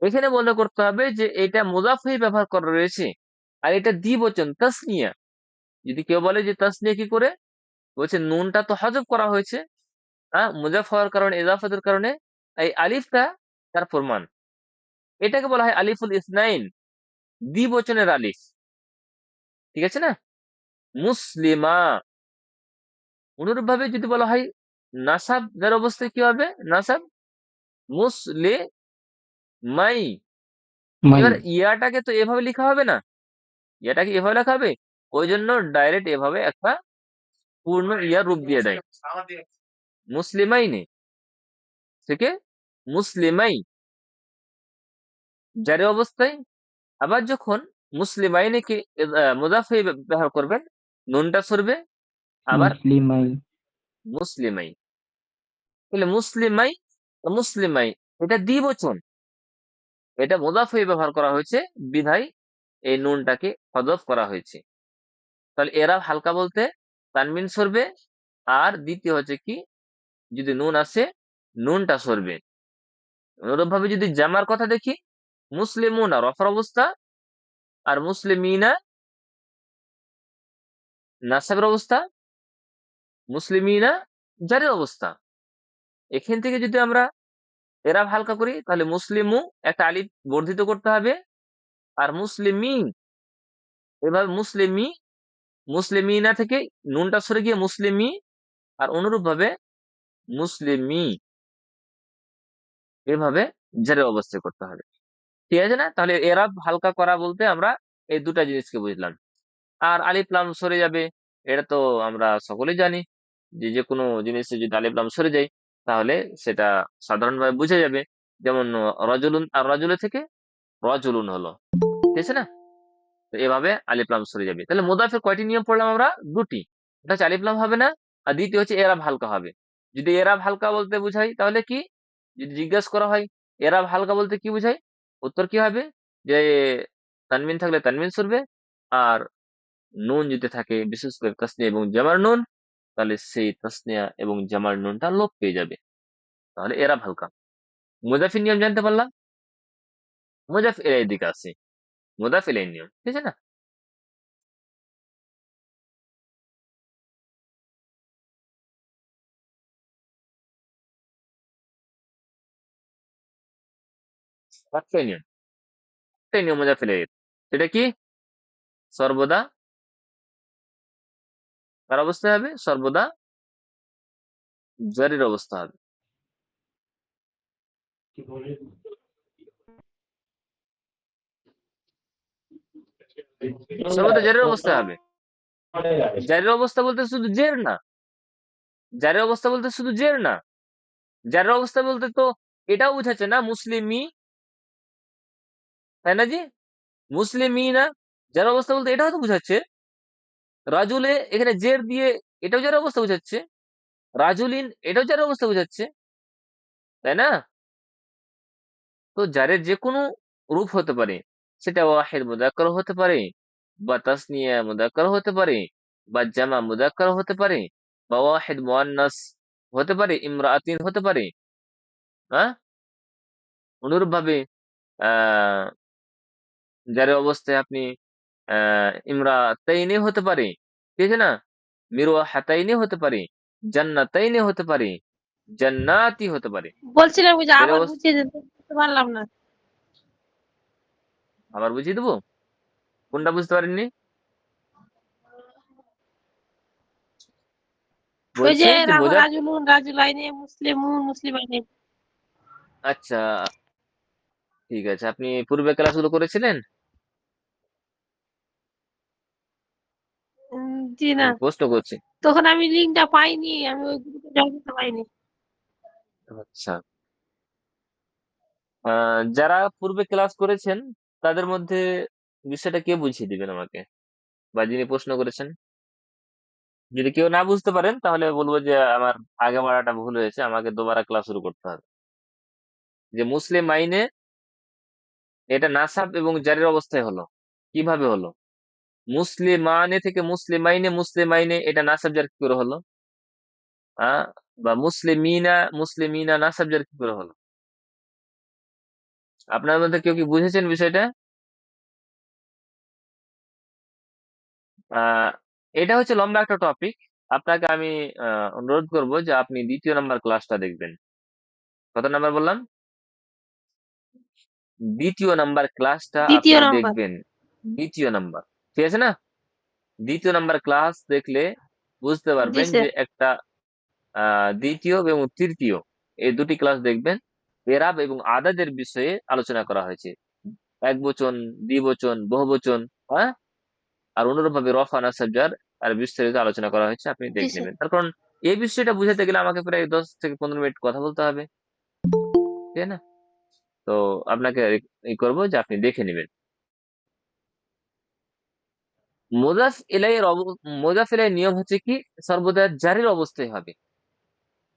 এখানে মনে করতে হবে যে এটা মুজাফ হয়ে ব্যবহার করা রয়েছে, আর এটা দ্বিবচন তাসনিয়া। যদি কেউ বলে যে তাসনিয়া কি করে, বলছে নুনটা তো হজব করা হয়েছে, হ্যাঁ, মুজাফ হওয়ার কারণে, ইজাফাতের কারণে, এই আলিফটা তার প্রমাণ। এটাকে বলা হয় আলিফুল ইসনাইন, দ্বিবচনের আলিফ। ঠিক আছে না? মুসলিমা। অনুরূপ ভাবে যদি বলা হয় নাসাব, যার অবস্থায় কি হবে? নাসাব মুসলে মাই। মাই। এবার ইয়াটাকে তো এভাবে লেখা হবে না, ইয়াটাকে এভাবে লেখা হবে, ওই জন্য ডাইরেক্ট এভাবে একটা পূর্ণ ইয়ার রূপ দিয়ে দেয়, মুসলিমাই নেই থেকে মুসলিমাই, যার অবস্থায়। আবার যখন মুসলিমাইনকে মুজাফ হয়ে ব্যবহার করবেন, নুনটা সরবে, আবার মুসলিমাই। মুসলিমাই। তাহলে মুসলিমাই, মুসলিমাই এটা দ্বিবচন, এটা মুজাফ হয়ে ব্যবহার করা হয়েছে, বিধায় এই নুনটাকে হযফ করা হয়েছে। তাহলে এরা হালকা বলতে তানবিন সরবে, আর দ্বিতীয় হচ্ছে কি, যদি নুন আসে নুনটা সরবে। অনুরূপ ভাবে যদি জামার কথা দেখি, মুসলিমুনা রফার অবস্থা, আর মুসলিমিনা নাসাবের অবস্থা, মুসলিমিনা জারের অবস্থা। এখান থেকে যদি আমরা এরা হালকা করি, তাহলে মুসলিমু একটা আলিফ বর্ধিত করতে হবে, আর মুসলিমি এভাবে মুসলিমি, মুসলিমিনা থেকে নুনটা সরে গিয়ে মুসলিমি, আর অনুরূপ ভাবে মুসলিমি, এভাবে জারের অবস্থায় করতে হবে। ঠিক আছে না? তাহলে এরা হালকা করা বলতে আমরা এই দুটা জিনিসকে বুঝলাম। আর আলিফ লাম সরে যাবে, এটা তো আমরা সকলেই জানি, যে যে কোনো জিনিসে যদি আলিফ লাম সরে যায়, তাহলে সেটা সাধারণভাবে বুঝে যাবে। যেমন রজুলুন, আর রজুলে থেকে রজুলুন হলো। ঠিক আছে না? তো এভাবে আলিফ লাম সরে যাবে। তাহলে মুদাফের কয়টি নিয়ম পড়লাম আমরা? দুটি। এটা হচ্ছে আলিফ লাম হবে না, আর দ্বিতীয় হচ্ছে এরাব হালকা হবে। যদি এরাব হালকা বলতে বুঝাই, তাহলে কি, যদি জিজ্ঞাসা করা হয় এরাব হালকা বলতে কি বুঝাই, উত্তর কি হবে? যে তানবিন থাকলে তানবিন সরবে, আর নুন যদি থাকে, বিশেষ করে তাসনিয়া এবং জামার নুন, তাহলে সেই তাসনিয়া এবং জামার নুনটা লোপ পেয়ে যাবে। তাহলে এরাব হালকা। মুজাফির নিয়ম জানতে পারলাম। মুজাফ এর দিকে আছে, মুজাফ ইলাইহির নিয়ম। ঠিক আছে না? একটাই নিয়ম, একটাই নিয়ম মুজাফ ইলাইহির। সেটা কি? সর্বদা কার অবস্থায় হবে? সর্বদা জারির অবস্থা হবে। সর্বদা জারির অবস্থায় হবে। জারির অবস্থা বলতে শুধু জের না, জারির অবস্থা বলতে শুধু জের না, জারির অবস্থা বলতে তো এটাও বুঝাচ্ছে না মুসলিমি, তাই না জি? মুসলিমি না, যার অবস্থা বলতে এটাও তো বুঝাচ্ছে। রাজুলে এখানে জের দিয়ে এটাও যার অবস্থা বুঝাচ্ছে, রাজুলিন এটাও যার অবস্থা বুঝাচ্ছে, তাই না? তো জারের যে কোনো রূপ হতে পারে, সেটা ওয়াহিদ মুযাক্কার হতে পারে, বা তাসনিয়া মুযাক্কার হতে পারে, বা জামা মুযাক্কার হতে পারে, বা ওয়াহিদ মুআন্নাস হতে পারে, ইমরাআতিন হতে পারে। হ্যাঁ, অনুরূপ ভাবে আহ জারের অবস্থায় আপনি ইমরাতাইনি হতে পারে, ঠিক আছে না? মিরওয়াহাতাইনি হতে পারে, জান্নাতাইনি হতে পারে, জান্নাতি হতে পারে। বলছিলাম ওই যে জারের আবার অবস্থা বুঝিয়ে দিতে বুঝতে পারলাম না। আবার বুঝিয়ে দেবো, কোনটা বুঝতে পারেননি? ওই বলছি যে যে বোঝার, রাজুলুন, রাজুলাইনি, মুসলিমুন, মুসলিমাইনি। আচ্ছা ঠিক আছে। আপনি পূর্বে ক্লাসগুলো করেছিলেন? জি না, প্রশ্ন করছি। তখন আমি লিঙ্কটা পাইনি, আমি ওই গ্রুপে জয়েন করতে পারিনি। আচ্ছা, যারা পূর্বে ক্লাস করেছেন, তাদের মধ্যে বিষয়টা কে বুঝিয়ে দিবেন আমাকে, বা যিনি প্রশ্ন করেছেন? যদি কেউ না বুঝতে পারেন, তাহলে বলবো যে আমার আগে পড়াটা ভুল হয়েছে, আমাকে দুবারা ক্লাস শুরু করতে হবে। যে মুসলিম আইনে এটা নাসাব এবং জারির অবস্থায় হলো, কিভাবে হলো? মুসলিমানে থেকে মুসলিমাইনে, মুসলিমাইনে এটা নাসাব জার কি করে হলো? আহ বা মুসলিমিনা, মুসলিমিনা নাসাব জার কি করে হলো? আপনার মধ্যে কেউ কি বুঝেছেন বিষয়টা? আহ এটা হচ্ছে লম্বা একটা টপিক। আপনাকে আমি অনুরোধ করব যে আপনি 2য় নাম্বার ক্লাসটা দেখবেন। কত নাম্বার বললাম? 2য় নাম্বার ক্লাসটা আপনি দ্বিতীয় নম্বর। দেখবেন। 2য় নাম্বার, ঠিক আছে না? 2য় নাম্বার ক্লাস দেখলে বুঝতে জি পারবেন স্যার। যে একটা 2য় এবং 3য় এই দুটি ক্লাস দেখবেন। এরাব এবং আদাদের বিষয়ে আলোচনা করা হয়েছে। এক বচন, দ্বিবচন, বহুবচন, হ্যাঁ, আর অনুরূপভাবে রফা নাসব জার আর বিস্তারিত আলোচনা করা হয়েছে, আপনি জি দেখে স্যার। নেবেন। তার কারণ এই বিষয়টা বুঝাতে গেলে আমাকে প্রায় 10 থেকে 15 মিনিট কথা বলতে হবে, ঠিক আছে না? তো আপনাকে এই করবো যে আপনি দেখে নেবেন। মুদাফ ইলাইহির নিয়ম হচ্ছে কি, সর্বদা জারির অবস্থায় হবে।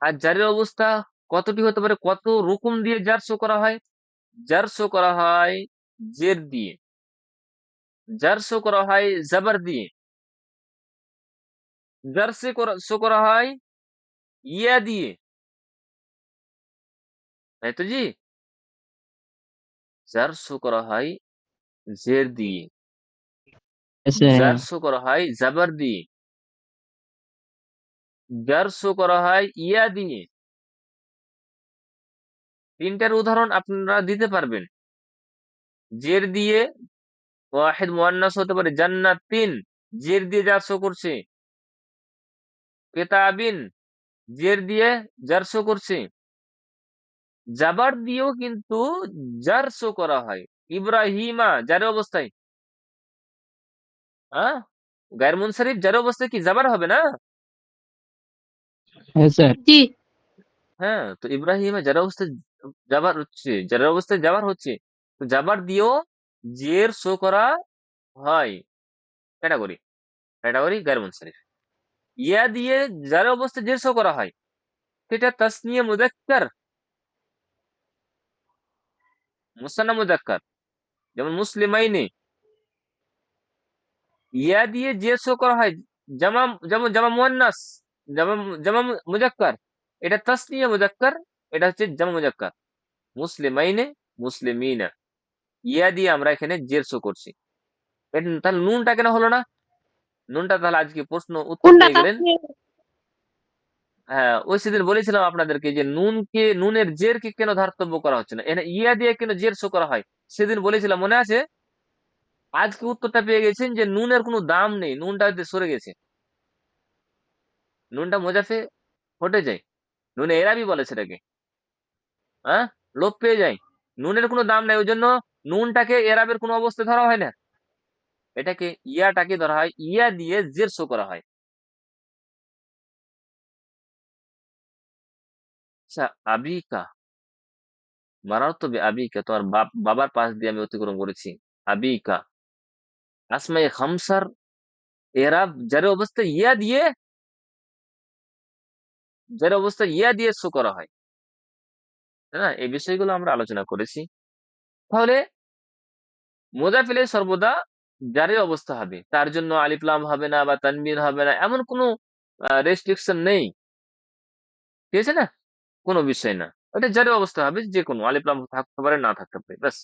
আর জারির অবস্থা কতটি হতে পারে, কত রকম দিয়ে জার শো করা হয়? জার শো করা হয় জের দিয়ে, জার শো করা হয় জাবার দিয়ে, জার শো করা হয় ইয়া দিয়ে, তাই তো জি? জার শো করা হয় জের দিয়ে, ऐसे है। জার শো করা হয় জাবার দিয়ে, জার শো করা হয় ইয়া দিয়ে। তিনটার উদাহরণ আপনারা দিতে পারবেন। জের দিয়ে ওয়াহিদ মুয়ান্নাস হতে পারে, জান্নাতিন জের দিয়ে জার শো করছে, কিতাবিন জের দিয়ে জার শো করছে, জাবার দিয়েও কিন্তু জার শো করা হয়। ইব্রাহিমা জারের অবস্থায়, হ্যাঁ, গায়ের মুনসারিফ জারের অবস্থায় কি জাবার হবে না? है सर। জি। হ্যাঁ, তো ইব্রাহিমা জারের অবস্থায় জাবার হচ্ছে, জারের অবস্থায় জাবার হচ্ছে, তো জাবার দিয়েও জের শো করা হয়। ক্যাটাগরি, ক্যাটাগরি গায়ের মুনসারিফ। ইয়া দিয়ে জারের অবস্থায় জের শো করা হয়, সেটা তাসনিয়া মুযাক্কার, মুসান্না মুযাক্কার, যেমন মুসলিমাইনে। ইয়া দিয়ে যে শো করা হয় জামা, যেমন জামা মুয়ান্নাস, জামা, জামা মুজাক্কার, এটা তাসনিয়া মুজাক্কার, এটা হচ্ছে জামা মুজাক্কার। মুসলিমাইনে, মুসলিমিনা, ইয়া দিয়ে আমরা এখানে জের শো করছি। তাহলে নুনটা কেন হলো না? নুনটা তাহলে আজকে প্রশ্ন উত্তর কোনটা পেয়ে গেলেন। তাসনিয়া? হ্যাঁ, ওই সেদিন বলেছিলাম আপনাদেরকে যে নুনের জেরকে কেন ধার্তব্য করা হচ্ছে না, এখানে ইয়া দিয়ে কেন জের শো করা হয়, সেদিন বলেছিলাম, মনে আছে? আজকে উত্তরটা পেয়ে গেছেন যে নুনের কোনো দাম নেই, নুনটা সরে গেছে, নুনটা মোজাফে হটে যায়। নুনে এরাবি বলে সেটাকে, হ্যাঁ, লোপ পেয়ে যায়। নুনের কোনো দাম নাই, ওই জন্য নুনটাকে এরাবের কোনো অবস্থায় ধরা হয় না, এটাকে ইয়াটাকে ধরা হয়, ইয়া দিয়ে জের শো করা হয়। আচ্ছা, আবিকা মারাও তো আবিকা, তোমার বাবার পাশ দিয়ে আমি অতিক্রম করেছি। আবিকা আসমাই খামসার এরাব যার অবস্থায় ইয়া দিয়ে, যার অবস্থায় ইয়া দিয়ে শো করা হয়, তাই না? এই বিষয়গুলো আমরা আলোচনা করেছি। তাহলে মুজাফিলে সর্বদা জারি অবস্থা হবে, তার জন্য আলিফ লাম হবে না বা তানবির হবে না, এমন কোনো রেস্ট্রিকশন নেই, ঠিক আছে না? কোনো বিষয় না, ওটা জারি অবস্থা হবে, যে কোনো আলিফ লাম থাকতে পারে, না থাকতে পারে, ব্যাস।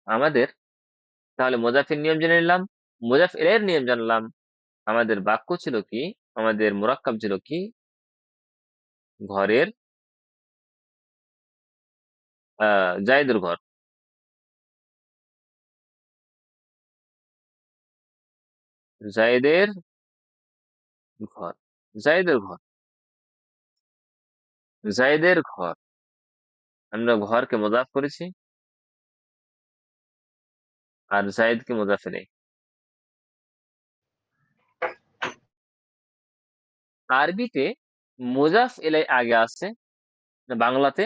আমাদের তাহলে মুজাফির নিয়ম জেনে নিলাম, মুজাফিলের নিয়ম জানলাম। আমাদের বাক্য ছিল কি, আমাদের মুরাক্কাব ছিল কি, ঘরের জায়েদের ঘর, জায়েদের ঘর, জায়েদের ঘর, জায়েদের ঘর। আমরা ঘরকে মুজাফ করেছি আর জায়েদকে মুজাফ ইলাইহি। আরবিতে মুজাফ ইলাইহি আগে আসছে, বাংলাতে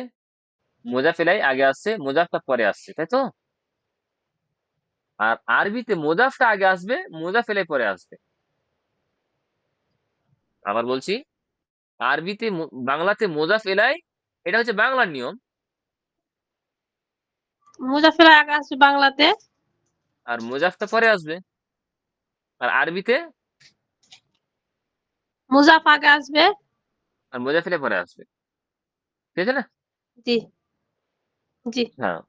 মুজাফ ইলাইহি আগে আসছে, মুজাফটা পরে আসছে, তাই তো? আর আরবিতে মুজাফটা আগে আসবে, মুজাফ ইলাইহি পরে আসবে। আবার বলছি, আরবিতে বাংলাতে মুজাফ ইলাইহি, এটা হচ্ছে বাংলার নিয়ম, মুজাফের আগে আসবে বাংলাতে, আর মুজাফটা পরে আসবে। আর আরবিতে মুজাফ আগে আসবে। আর মুজাফ ইলাইহি পরে আসবে, ঠিক আছে না? জি। জি। হ্যাঁ,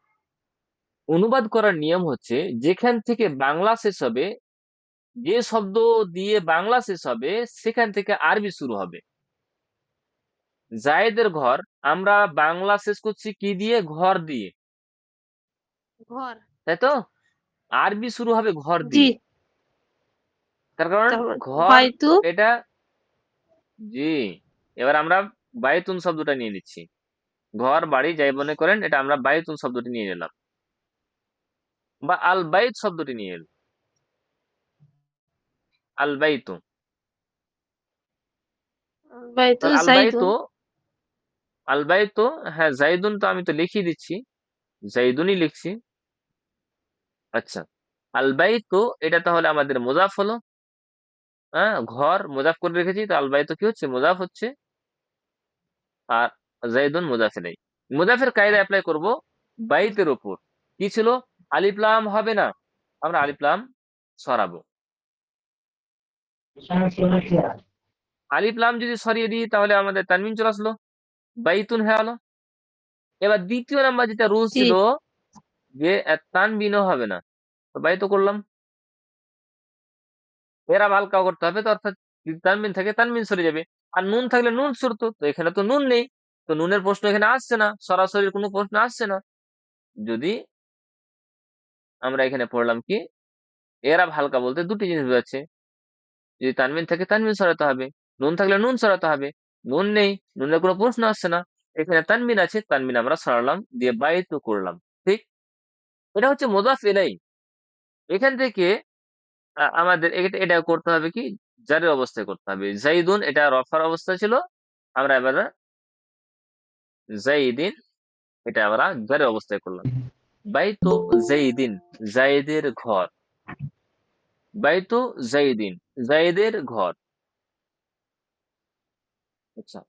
অনুবাদ করার নিয়ম হচ্ছে যেখান থেকে বাংলা শেষ হবে যে শব্দ দিয়ে বাংলা শেষ হবে সেখান থেকে আরবি শুরু হবে। জায়েদের ঘর আমরা বাংলা শেষ করছি কি দিয়ে? ঘর দিয়ে, ঘর। তাই তো? আরবি শুরু হবে ঘর জি। দিয়ে। তার কারণ তারপর ঘর বাইতু। এটা, জি। এবার আমরা বাইতুন শব্দটা নিয়ে নিচ্ছি। ঘর বাড়ি যাই মনে করেন, এটা আমরা বাইতুন শব্দটি নিয়ে নিলাম, বা আল বাইত শব্দটি নিয়ে এলাম। আল বাইতু, বাইতু আল জাইদুন। বাইতু, আল বাইতু, হ্যাঁ জাইদুন তো আমি তো লিখিয়ে দিচ্ছি, জাইদুনই লিখছি। আচ্ছা, আল বাইতু এটা তাহলে আমাদের মুজাফ হলো। হ্যাঁ, ঘর মুজাফ করে রেখেছি, তো আল বাইতু কি হচ্ছে? মুজাফ হচ্ছে। আর জাইদুন মুজাফ ইলাইহি। মুজাফের কায়দা অ্যাপ্লাই করব বাইতের উপর। কি ছিল? আলিফ লাম হবে না, আমরা আলিফ লাম সরাবো। আলিফ লাম যদি সরিয়ে দিই তাহলে আমাদের তানবিন চলে আসলো, বাইতুন হয়ে গেল। এবার দ্বিতীয় নাম্বার যেটা রুল জি। ছিল যে তানবিনও হবে না, তো বাইতো করলাম। এরা হালকা করতে হবে, তো অর্থাৎ যদি তানবিন থাকে তানবিন সরে যাবে, আর নুন থাকলে নুন সরতো, তো এখানে তো নুন নেই, তো নুনের প্রশ্ন এখানে আসছে না, সরাসরি কোনো প্রশ্ন আসছে না। যদি আমরা এখানে পড়লাম কি, এরা হালকা বলতে দুটি জিনিস বোঝাচ্ছে, যদি তানবিন থাকে তানবিন সরাতে হবে, নুন থাকলে নুন সরাতে হবে। নুন নেই, নুনের কোনো প্রশ্ন আসছে না, এখানে তানবিন আছে, তানবিন আমরা সরালাম দিয়ে বাইতু করলাম। ঠিক, এটা হচ্ছে মুদাফ ইলাইহি। এখান থেকে আমাদের এটা করতে হবে কি, জারের অবস্থায় করতে হবে। জাইদুন এটা রফার অবস্থা ছিল, আমরা এবার জাইদিন এটা আমরা জারের অবস্থায় করলাম। বাইতু জাইদিন, জাইদের ঘর। বাইতু জাইদিন, জাইদের ঘর। আচ্ছা,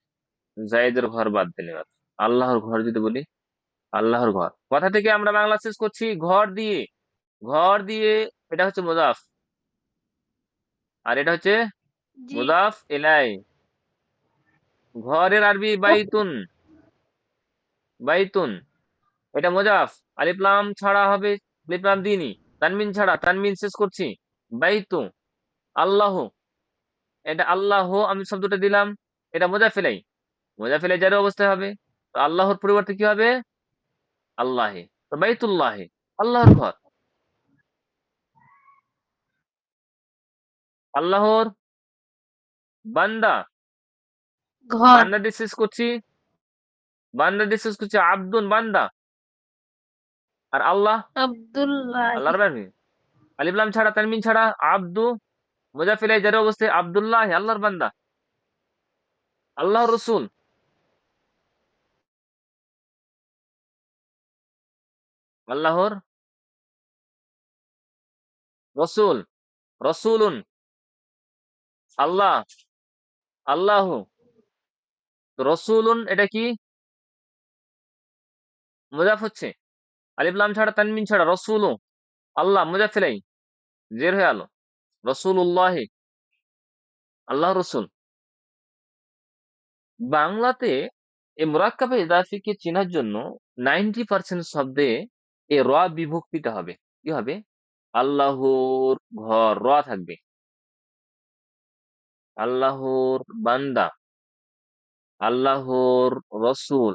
জাইদের ঘর বাদ দিন। এবার আল্লাহর ঘর যদি বলি, আল্লাহর ঘর কথা থেকে আমরা বাংলা শেষ করছি ঘর দিয়ে। ঘর দিয়ে এটা হচ্ছে মুদাফ, আর এটা হচ্ছে জি। মুদাফ ইলাই। ঘরের আরবি বাইতুন, বাইতুন এটা মুজাফ। আলিফ লাম ছাড়া হবে, আলিফ লাম দিইনি, তানবিন ছাড়া, তানবিন শেষ করছি। বাইতু, আল্লাহ, এটা আল্লাহ আমি শব্দটা দিলাম, এটা মুজাফ ইলাই। মুজাফ ইলাই জারি অবস্থায় হবে, তো আল্লাহর পরিবর্তে কি হবে? আল্লাহে, তো বাইতুল্লাহে, আল্লাহর ঘর। আল্লাহর বান্দা, ঘর। বান্দা দিয়ে শেষ করছি, বান্দা দিয়ে শেষ করছি, আব্দুন বান্দা। আর আল্লাহ, আব্দুল্লাহ। আল্লাহর বান্দা, আলিফ লাম ছাড়া, তানবিন ছাড়া, আব্দু, মুজাফ ইলাই জারি অবস্থায়, আব্দুল্লাহ আল্লাহর বান্দা। আল্লাহর রসুল, আল্লাহর রসুল, রসুলুন, আল্লাহ, আল্লাহ। তো রসুলুন এটা কি? মুজাফ হচ্ছে, আলিফ লাম ছাড়া, তানবিন ছাড়া, রসুল, আল্লাহ মুজাফ ইলাই জের হয়ে আলো, রসুল্লাহ, আল্লাহ রসুল। বাংলাতে এই মুরাক্কাবে ইজাফিকে চেনার জন্য 90% শব্দে এ র বিভক্তিটা হবে। কি হবে? আল্লাহর ঘর র থাকবে, আল্লাহর বান্দা, আল্লাহর রসুল,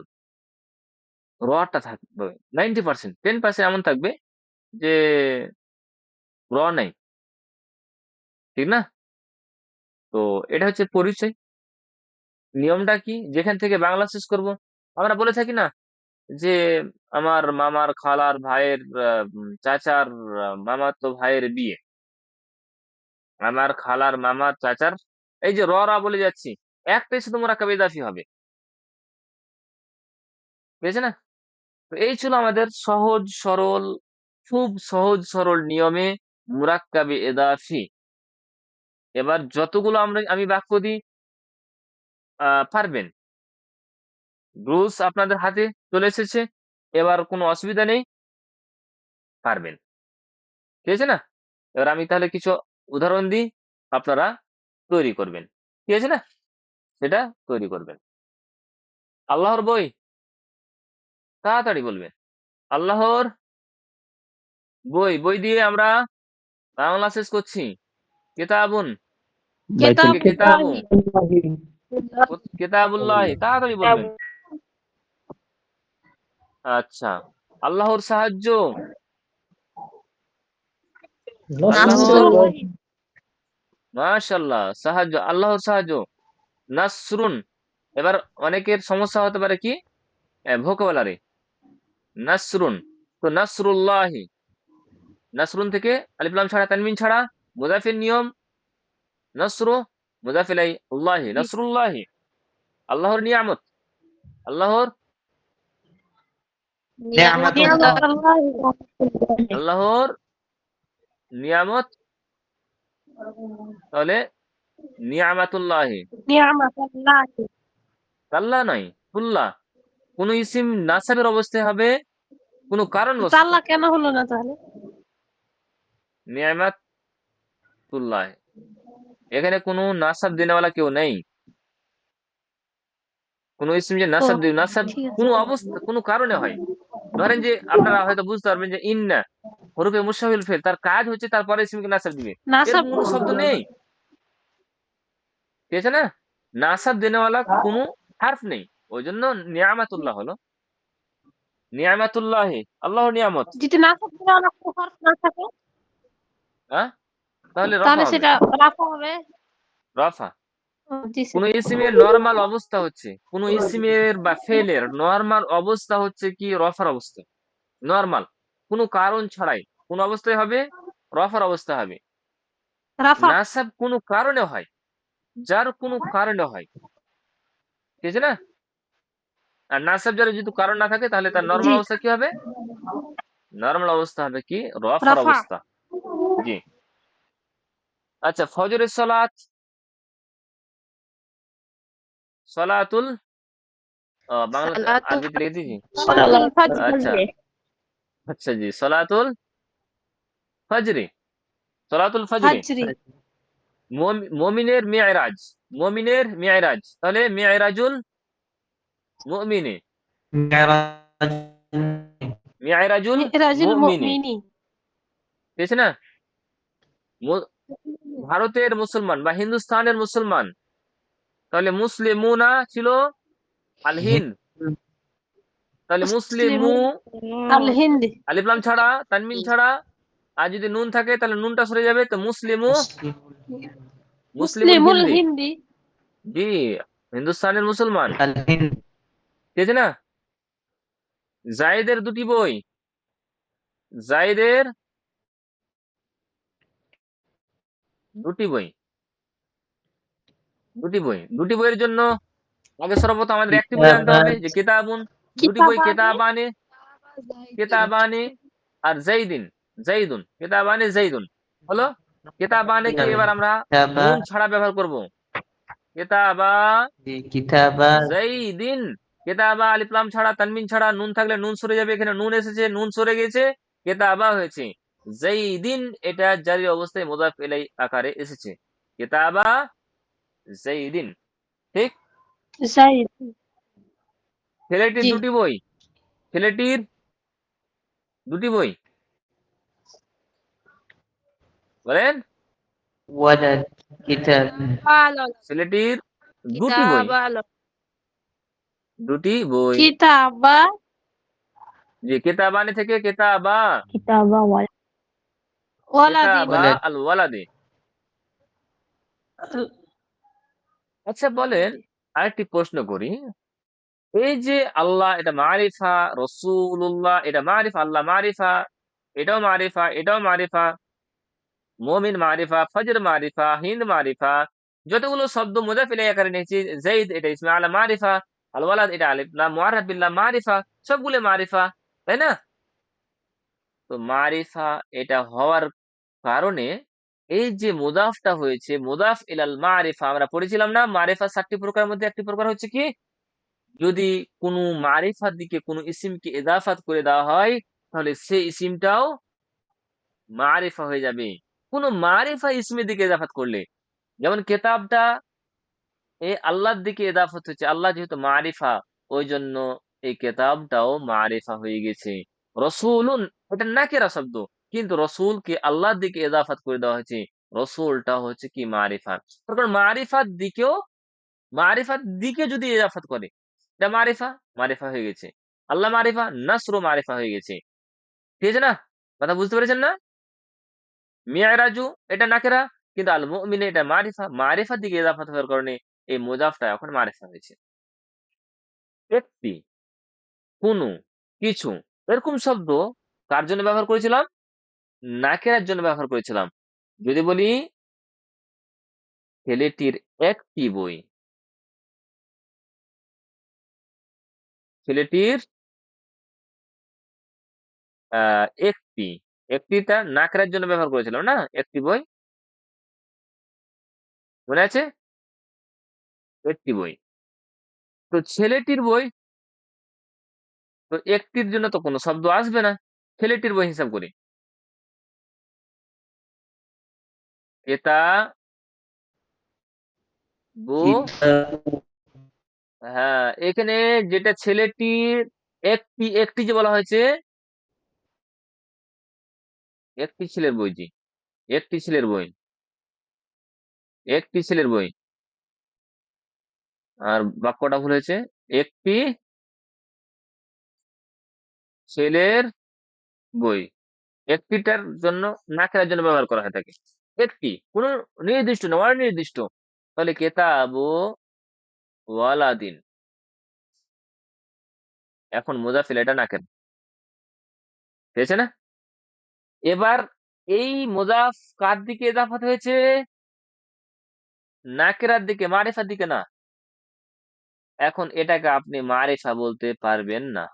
রটা থাকবে 90%। 10% এমন থাকবে যে র নাই, ঠিক না? তো এটা হচ্ছে পরিচয়। নিয়মটা কি? যেখান থেকে বাংলা শেষ করব, আমরা বলে থাকি না যে আমার মামার খালার ভাইয়ের চাচার মামাতো ভাইয়ের বিয়ে, আমার খালার মামার চাচার, এই যে র রা বলে যাচ্ছি, একটাই শুধু মুরাক্কাবে ইজাফি হবে, ঠিক আছে না? তো এই ছিল আমাদের সহজ সরল, খুব সহজ সরল নিয়মে মুরাক্কাবে ইজাফি। এবার যতগুলো আমি বাক্য দিই পারবেন, রুলস আপনাদের হাতে চলে এসেছে, এবার কোনো অসুবিধা নেই, পারবেন, ঠিক আছে না? এবার আমি তাহলে কিছু উদাহরণ দিই, আপনারা তৈরি করবেন, ঠিক আছে না? সেটা তৈরি করবেন। আল্লাহর বই, তাড়াতাড়ি বলবেন। আল্লাহর বই, বই দিয়ে আমরা বাংলা শেষ করছি, কিতাবুন, বাইতুল কে কিতাবু, কেতাবুল্লাহি কিতাবুল্লাহি, তাড়াতাড়ি বলবেন। আচ্ছা, আল্লাহর সাহায্য, আল্লাহর, নাসরুল্লাহি মাশাআল্লাহ, সাহায্য, আল্লাহর সাহায্য, নাসরুন। এবার অনেকের সমস্যা হতে পারে কি ভোকাবুলারি, নাসরুন, তো নাসরুল্লাহি, নাসরুন থেকে আলিফ লাম ছাড়া তানবিন ছাড়া মুজাফের নিয়ম, নাসরু মুজাফ ইলাইহি, আল্লাহি, নাসরুল্লাহি, আল্লাহর নিয়ামত, আল্লাহর, নিয়ামাতুল্লাহি আল্লাহর নিয়ামত, তাহলে নিয়ামাতুল্লাহি, নিয়ামাতুল্লাহি আল্লাহ নয়, তুল্লাহ। কোন ইসিম নাসাবের অবস্থায় হবে কোন কারণবশত, তাল্লা কেন হলো না তাহলে? নিয়ামাতুল্লাহ, এখানে কোনো নাসাব দেনেওয়ালা কেউ নেই। কোন ইসিম যে ও নাসাব দিবে, নাসাব ঠিক আছে। কোনো অবস্থা কোনো কারণে হয়। ধরেন যে আপনারা হয়তো বুঝতে পারবেন যে ইন্না হরফে মুশাবিল ফেল, তার কাজ হচ্ছে তারপরে ইসিমকে নাসাব দিবে, নাসাব এরকম কোনো শব্দ নেই, ঠিক আছে না? নাসাব দেনেওয়ালা কোনো হারফ নেই, ওই জন্য নিয়ামাতুল্লাহ হলো, নিয়ামাতুল্লাহি, আল্লাহর নিয়ামত। যদি নাসাব দিলে অনেক হরফ না থাকে হ্যাঁ, তাহলে রফা তাহলে হবে, সেটা রাফা হবে। রফা। জি কোন স্যার। ইসিমের নরমাল অবস্থা হচ্ছে, কোন ইসিমের বা ফেলের নরমাল অবস্থা হচ্ছে কি রফার অবস্থা, নরমাল, কোনো কারণ ছাড়াই কোন অবস্থায় হবে, রফার অবস্থা হবে। রাফা নাসাব কোনো কারণে হয়, যার কোনো কারণে হয়, ঠিক আছে না? আর নাসাব যার যদি কারণ না থাকে তাহলে তার জি নরমাল অবস্থা কি হবে? নরমাল অবস্থা হবে কি রফার রাফা অবস্থা। জি। আচ্ছা, ফজরের সালাত, সালাতুল, বাংলাতে সালাতুল আরবিতে লিখে দিয়েছি। আচ্ছা, ফজরে, আচ্ছা জি, সালাতুল ফজরে, সালাতুল ফজরে, ফাজরি মুমিনের মিয়রাজ, মুমিনের মিয়রাজ, তাহলে মিয়রাজুল মুমিনে, মিয়রাজুল মিহরাজুল মুমিনে, মুমিনি ঠিক আছে না? ভারতের মুসলমান বা হিন্দুস্তানের মুসলমান, তাহলে মুসলিমুনা ছিল আল হিন্দ, তাহলে মুসলিমু, মুসলিমুন আল হিন্দি আলিফ লাম ছাড়া তানমিন ছাড়া, আর যদি নুন থাকে তাহলে নুনটা সরে যাবে, তো মুসলিমু, মুসলিমুল মুসলিমুল হিন্দি, হিন্দি জি, হিন্দুস্তানের মুসলমান, ঠিক আছে না? জায়েদের দুটি বই, জায়েদের দুটি বই, দুটি বইয়ের জন্য আগে সর্বপ্রথম আমাদের একটি বই জানতে হবে যে কিতাবুন, দুটি বই, কিতাবানে কেতাবানে, কেতাবানে, আর জাইদিন, জাইদুন, কেতাবানে জাইদুন হলো। কেতাবানে কে এবার আমরা নুন ছাড়া ব্যবহার করব, কেতাবা জাইদিন, কেতাবা আলিফ লাম ছাড়া তানবিন ছাড়া, নুন থাকলে নুন সরে যাবে, এখানে নুন এসেছে, নুন সরে গেছে, কেতাবা হয়েছে। জাইদিন এটা জারি অবস্থায় মুদাফ ইলাই আকারে এসেছে, কেতাবা জাইদিন, ঠিক? জাইদ ছেলেটির জি দুটি বই, ছেলেটির দুটি বই, বলেন, ছেলেটির দুটি বই, দুটি বই, কিতাবা যে কেতাবানি থেকে কেতাবা, ওয়ালাদিন কেতাবা আল ওয়ালাদে। আচ্ছা বলেন, আরেকটি প্রশ্ন করি, এই যে আল্লাহ এটা মারিফা, রসুল্লাহ এটা মারিফা, আল্লাহ মারিফা, এটাও মারিফা, এটাও মারিফা, মুমিন মারিফা, ফজর মারিফা, হিন্দ মারিফা, যতগুলো শব্দ মুজাফ ইলাইহি আকারে নিয়েছি, যায়েদ এটা ইসমে আলা মারিফা, আল ওয়ালাদ এটা আলিফ লাম মুআররাফ বিল্লাহ মারিফা, সবগুলো মারিফা, তাই না? তো মারিফা এটা হওয়ার কারণে এই যে মুদাফটা হয়েছে, মুদাফ ইলাল মারিফা, আমরা পড়েছিলাম না মারিফা 7টি প্রকারের মধ্যে একটি প্রকার হচ্ছে কি, যদি কোনো মারিফার দিকে কোনো ইসিমকে ইদাফাত করে দেওয়া হয় তাহলে সেই ইসিমটাও মারিফা হয়ে যাবে। কোনো মারিফা ইসমের দিকে ইদাফাত করলে, যেমন কেতাবটা এই আল্লাহর দিকে ইদাফাত হচ্ছে, আল্লাহ যেহেতু মারিফা, ওই জন্য এই কেতাবটাও মারিফা হয়ে গেছে। রসুলুন এটা নাকেরা শব্দ, কিন্তু রসুলকে আল্লাহর দিকে ইদাফাত করে দেওয়া হয়েছে, রসুলটা হচ্ছে কি মারিফা। তখন মারিফাত দিকে যদি ইজাফাত করে, এটা মারিফা, মারিফা হয়ে গেছে। আল্লাহ মারিফা, নাসরু মারিফা হয়ে গেছে। ঠিক আছে না? কথা বুঝতে পেরেছেন না? মিয়রাজু এটা নাকেরা, কিন্তু আল মুমিন এটা মারিফা, মারিফার দিকে ইজাফাত হওয়ার কারণে এই মুজাফটা এখন মারিফা হয়েছে। একটি, কোনো, কিছু, এরকম শব্দ কার জন্য ব্যবহার করেছিলাম? নাকেরার জন্য ব্যবহার করেছিলাম। যদি বলি ছেলেটির একটি বই, ছেলেটির একটি, একটিটা নাকেরার জন্য ব্যবহার করেছিলাম না? একটি বই, মনে আছে? একটি বই। তো ছেলেটির বই, তো একটির জন্য তো কোনো শব্দ আসবে না, ছেলেটির বই হিসাব করি। এটা বো, হ্যাঁ, এখানে যেটা ছেলেটির একটি, একটি যে বলা হয়েছে, একটি ছেলের বই, জি, একটি ছেলের বই, একটি ছেলের বই। আর বাক্যটা ভুল হয়েছে, একটি ছেলের বই। একটিটার জন্য নাকেরার জন্য ব্যবহার করা হয়ে থাকে। একটি, কোনো নির্দিষ্ট না, অনির্দিষ্ট। তাহলে কেতাবু ওয়ালাদিন, এখন মুজাফিল এটা নাকের, ঠিক আছে না? এবার এই মুজাফ কার দিকে ইজাফাত হয়েছে? নাকেরার দিকে, মারিফার দিকে না। এখন এটাকে আপনি মারিফা বলতে পারবেন না,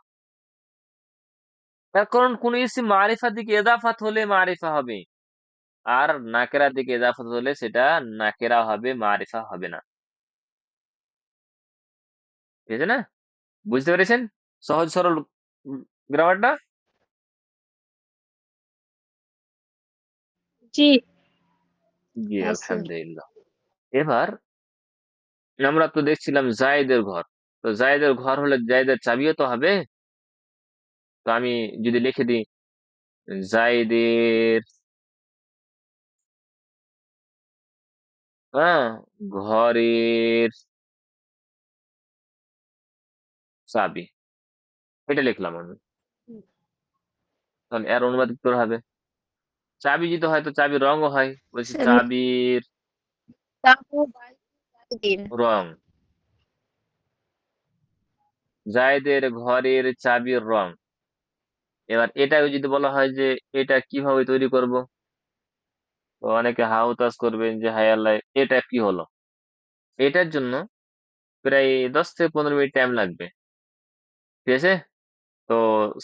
তার কারণ কোন ইসিম মারিফার দিকে ইজাফাত হলে মারিফা হবে, আর নাকেরার দিকে ইজাফাত হলে সেটা নাকেরা হবে, মারিফা হবে না। ঠিক আছে না? বুঝতে পেরেছেন সহজ সরল গ্রামারটা? জি জি, হ্যাঁ স্যার। আলহামদুলিল্লাহ। এবার আমরা তো দেখছিলাম জায়েদের ঘর, তো জায়েদের ঘর হলে জায়েদের চাবিও তো হবে। তো আমি যদি লিখে দিই জায়েদের, হ্যাঁ, ঘরের চাবি, এটা লিখলাম আমি, তাহলে এর অনুবাদ কি করে হবে? চাবি যদি হয় তো চাবির রঙও হয়, বলছি স্যার চাবির তাবু বাইদিন। রং, জায়েদের ঘরের চাবির রং। এবার এটাকে যদি বলা হয় যে এটা কিভাবে তৈরি করব, তো অনেকে হা হুতাশ করবেন যে হায় আল্লাহ এটা কি হলো। এটার জন্য প্রায় 10 থেকে 15 মিনিট টাইম লাগবে। ঠিক আছে? তো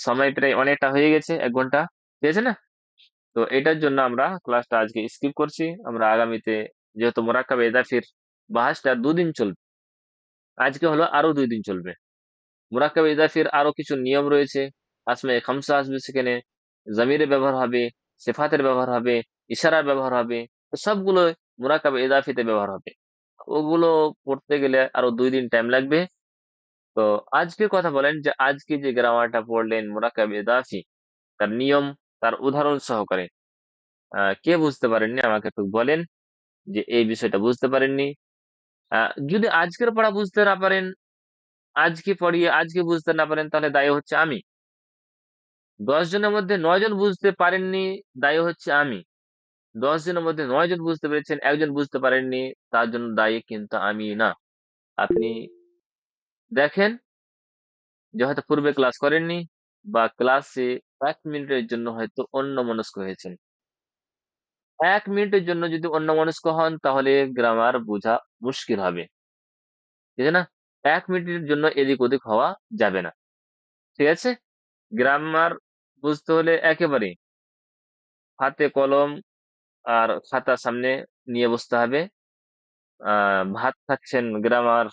সময় প্রায় অনেকটা হয়ে গেছে, 1 ঘন্টা, ঠিক আছে না? তো এটার জন্য আমরা ক্লাসটা আজকে স্কিপ করছি। আমরা আগামীতে, যেহেতু মোরাক্কাবে ইজাফির বাহাসটা 2 দিন চলবে, আজকে হলো আরো 2 দিন চলবে। মুরাক্কাবে ইজাফির আরো কিছু নিয়ম রয়েছে। আসমায়ে খামসা আসবে সেখানে, জমিরের ব্যবহার হবে, সিফাতের ব্যবহার হবে, ইশারার ব্যবহার হবে, তো সবগুলো মুরাক্কাবে ইজাফিতে ব্যবহার হবে। ওগুলো পড়তে গেলে আরো 2 দিন টাইম লাগবে। তো আজকে কথা বলেন যে আজকে যে গ্রামারটা পড়লেন মুরাক্কাবে ইজাফি, তার নিয়ম, তার উদাহরণ সহকারে কে বুঝতে পারেননি আমাকে একটু বলেন যে এই বিষয়টা বুঝতে পারেননি। যদি আজকের পড়া বুঝতে না পারেন, আজকে পড়িয়ে আজকে বুঝতে না পারেন, তাহলে দায়ী হচ্ছে আমি। 10 জনের মধ্যে 9 জন বুঝতে পারেননি, দায়ী হচ্ছে আমি। 10 জনের মধ্যে 9 জন বুঝতে পেরেছেন, একজন বুঝতে পারেননি, তার জন্য দায়ী কিন্তু আমি না। আপনি দেখেন যে হয়তো পূর্বে ক্লাস করেননি, বা ক্লাসে 1 মিনিটের জন্য হয়তো অন্যমনস্ক হয়েছেন। 1 মিনিটের জন্য যদি অন্যমনস্ক হন তাহলে গ্রামার বোঝা মুশকিল হবে, ঠিক আছে না? 1 মিনিটের জন্য এদিক ওদিক হওয়া যাবে না, ঠিক আছে? গ্রামার বুঝতে হলে একেবারে হাতে কলম আর খাতা সামনে নিয়ে বসতে হবে। ভাত খাচ্ছেন, গ্রামার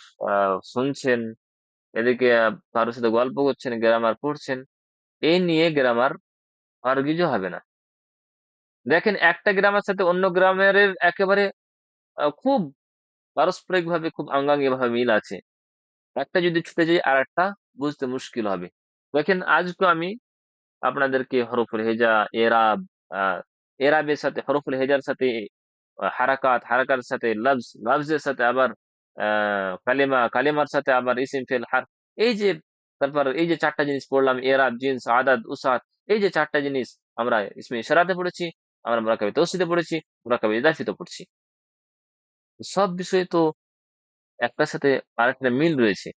শুনছেন, এদিকে কারোর সাথে গল্প করছেন, গ্রামার পড়ছেন, এই নিয়ে গ্রামার আর কিছু হবে না। দেখেন একটা গ্রামের সাথে অন্য গ্রামের একেবারে খুব পারস্পরিক ভাবে, খুব আঙ্গাঙ্গি ভাবে মিল আছে। একটা যদি ছুটে যায় আর একটা বুঝতে মুশকিল হবে। দেখেন আজকে আমি আপনাদেরকে হরফুল হেজা, এরাব, আহ এরাবের সাথে, হরফুল হেজার সাথে হারাকাত, হারাকাতের সাথে লফজ, লফজের সাথে আবার কালিমা, কালিমার সাথে আবার ইসিম ফেল হারফ। এই যে তারপর এই যে 4টা জিনিস পড়লাম, এরাব, জিনস, আদাদ, উসাত, এই যে 4টা জিনিস আমরা ইসমে ইশারাতে পড়েছি, আমরা মুরাক্কাবে তৌসিতে পড়েছি, মুরাক্কাবে ইজাফিতে পড়ছি। সব বিষয়ে তো একটার সাথে আরেকটা মিল রয়েছে।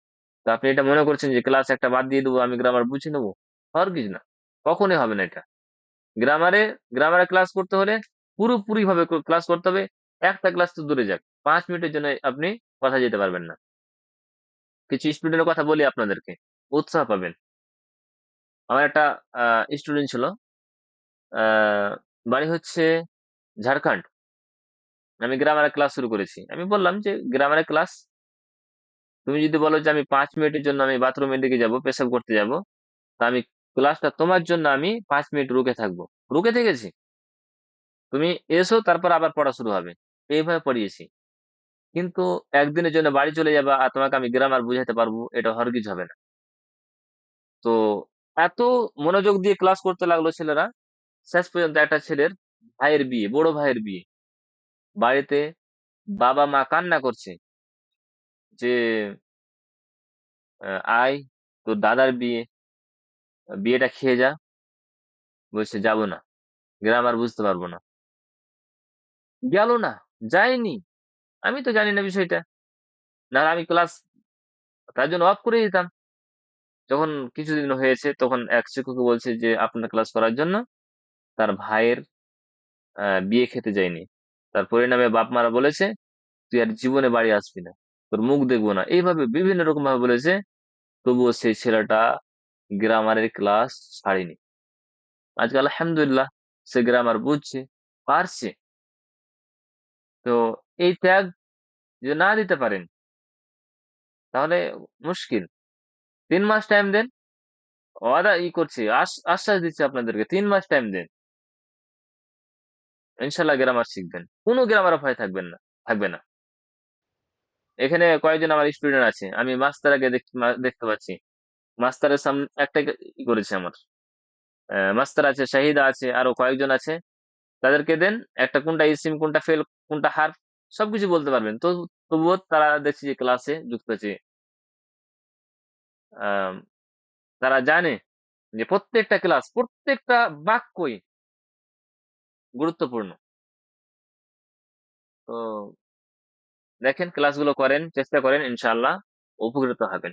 তো আপনি এটা মনে করছেন যে ক্লাস একটা বাদ দিয়ে দেবো, আমি গ্রামার বুঝে নেবো, হরগিজ না, কখনোই হবে না এটা। গ্রামারে গ্রামারে ক্লাস করতে হলে পুরোপুরি ভাবে ক্লাস করতে হবে। একটা ক্লাস তো দূরে যাক, 5 মিনিটের জন্য আপনি কথা যেতে পারবেন না। কিছু স্টুডেন্টের কথা বলি আপনাদেরকে, উৎসাহ পাবেন। আমার একটা স্টুডেন্ট ছিল, বাড়ি হচ্ছে ঝাড়খণ্ড। আমি গ্রামারে ক্লাস শুরু করেছি। আমি বললাম যে গ্রামারে ক্লাস, তুমি যদি বলো যে আমি 5 মিনিটের জন্য আমি বাথরুমের দিকে যাব, পেশাব করতে যাব, তা আমি ক্লাসটা তোমার জন্য আমি 5 মিনিট রুকে থাকবো। রুকে থেকেছি, তুমি এসো, তারপর আবার পড়া শুরু হবে। এইভাবে পড়িয়েছি। কিন্তু একদিনের জন্য বাড়ি চলে যাবা আর তোমাকে আমি গ্রামার বুঝাতে পারবো, এটা হরগিজ হবে না। তো এত মনোযোগ দিয়ে ক্লাস করতে লাগলো ছেলেরা, শেষ পর্যন্ত একটা ছেলের ভাইয়ের বিয়ে, বড় ভাইয়ের বিয়ে। বাড়িতে বাবা মা কান্না করছে যে আয়, তোর দাদার বিয়ে, বিয়েটা খেয়ে যা। বলছে যাবো না, গ্রামার বুঝতে পারবো না। গেল না, যায়নি। আমি তো জানি না বিষয়টা, না আমি ক্লাস তার জন্য অফ করে দিতাম। যখন কিছুদিন হয়েছে, তখন এক শিক্ষক বলছে যে আপনার ক্লাস করার জন্য তার ভাইয়ের বিয়ে খেতে যায়নি। তার পরিণামে বাপ মারা বলেছে তুই আর জীবনে বাড়ি আসবি না, তোর মুখ দেখবো না, এইভাবে বিভিন্ন রকম ভাবে বলেছে। তবুও সেই ছেলেটা গ্রামারের ক্লাস ছাড়েনি। আজকে আলহামদুলিল্লাহ সে গ্রামার বুঝছে, পারছে। তো এই ত্যাগ যদি না দিতে পারেন তাহলে মুশকিল। 3 মাস টাইম দেন, ওয়াদা করছি, আশ্বাস দিচ্ছি আপনাদেরকে, 3 মাস টাইম দেন, ইনশাল্লাহ গ্রামার শিখবেন, কোনো গ্রামার ভয় থাকবে না। এখানে কয়েকজন আমার স্টুডেন্ট আছে, আমি মাস্টারকে দেখতে পাচ্ছি। মাস্টারের সামনে একটা করেছে আমার, মাস্টার আছে, শাহিদা আছে, আরো কয়েকজন আছে। তাদেরকে দেন একটা, কোনটা ইসিম, কোনটা ফেল, কোনটা হারফ, সবকিছু বলতে পারবেন। তো তবুও তারা দেখছি যে ক্লাসে যুক্ত আছে। আহ, তারা জানে যে প্রত্যেকটা ক্লাস, প্রত্যেকটা বাক্যই গুরুত্বপূর্ণ। তো দেখেন, ক্লাসগুলো করেন, চেষ্টা করেন, ইনশাআল্লাহ উপকৃত হবেন।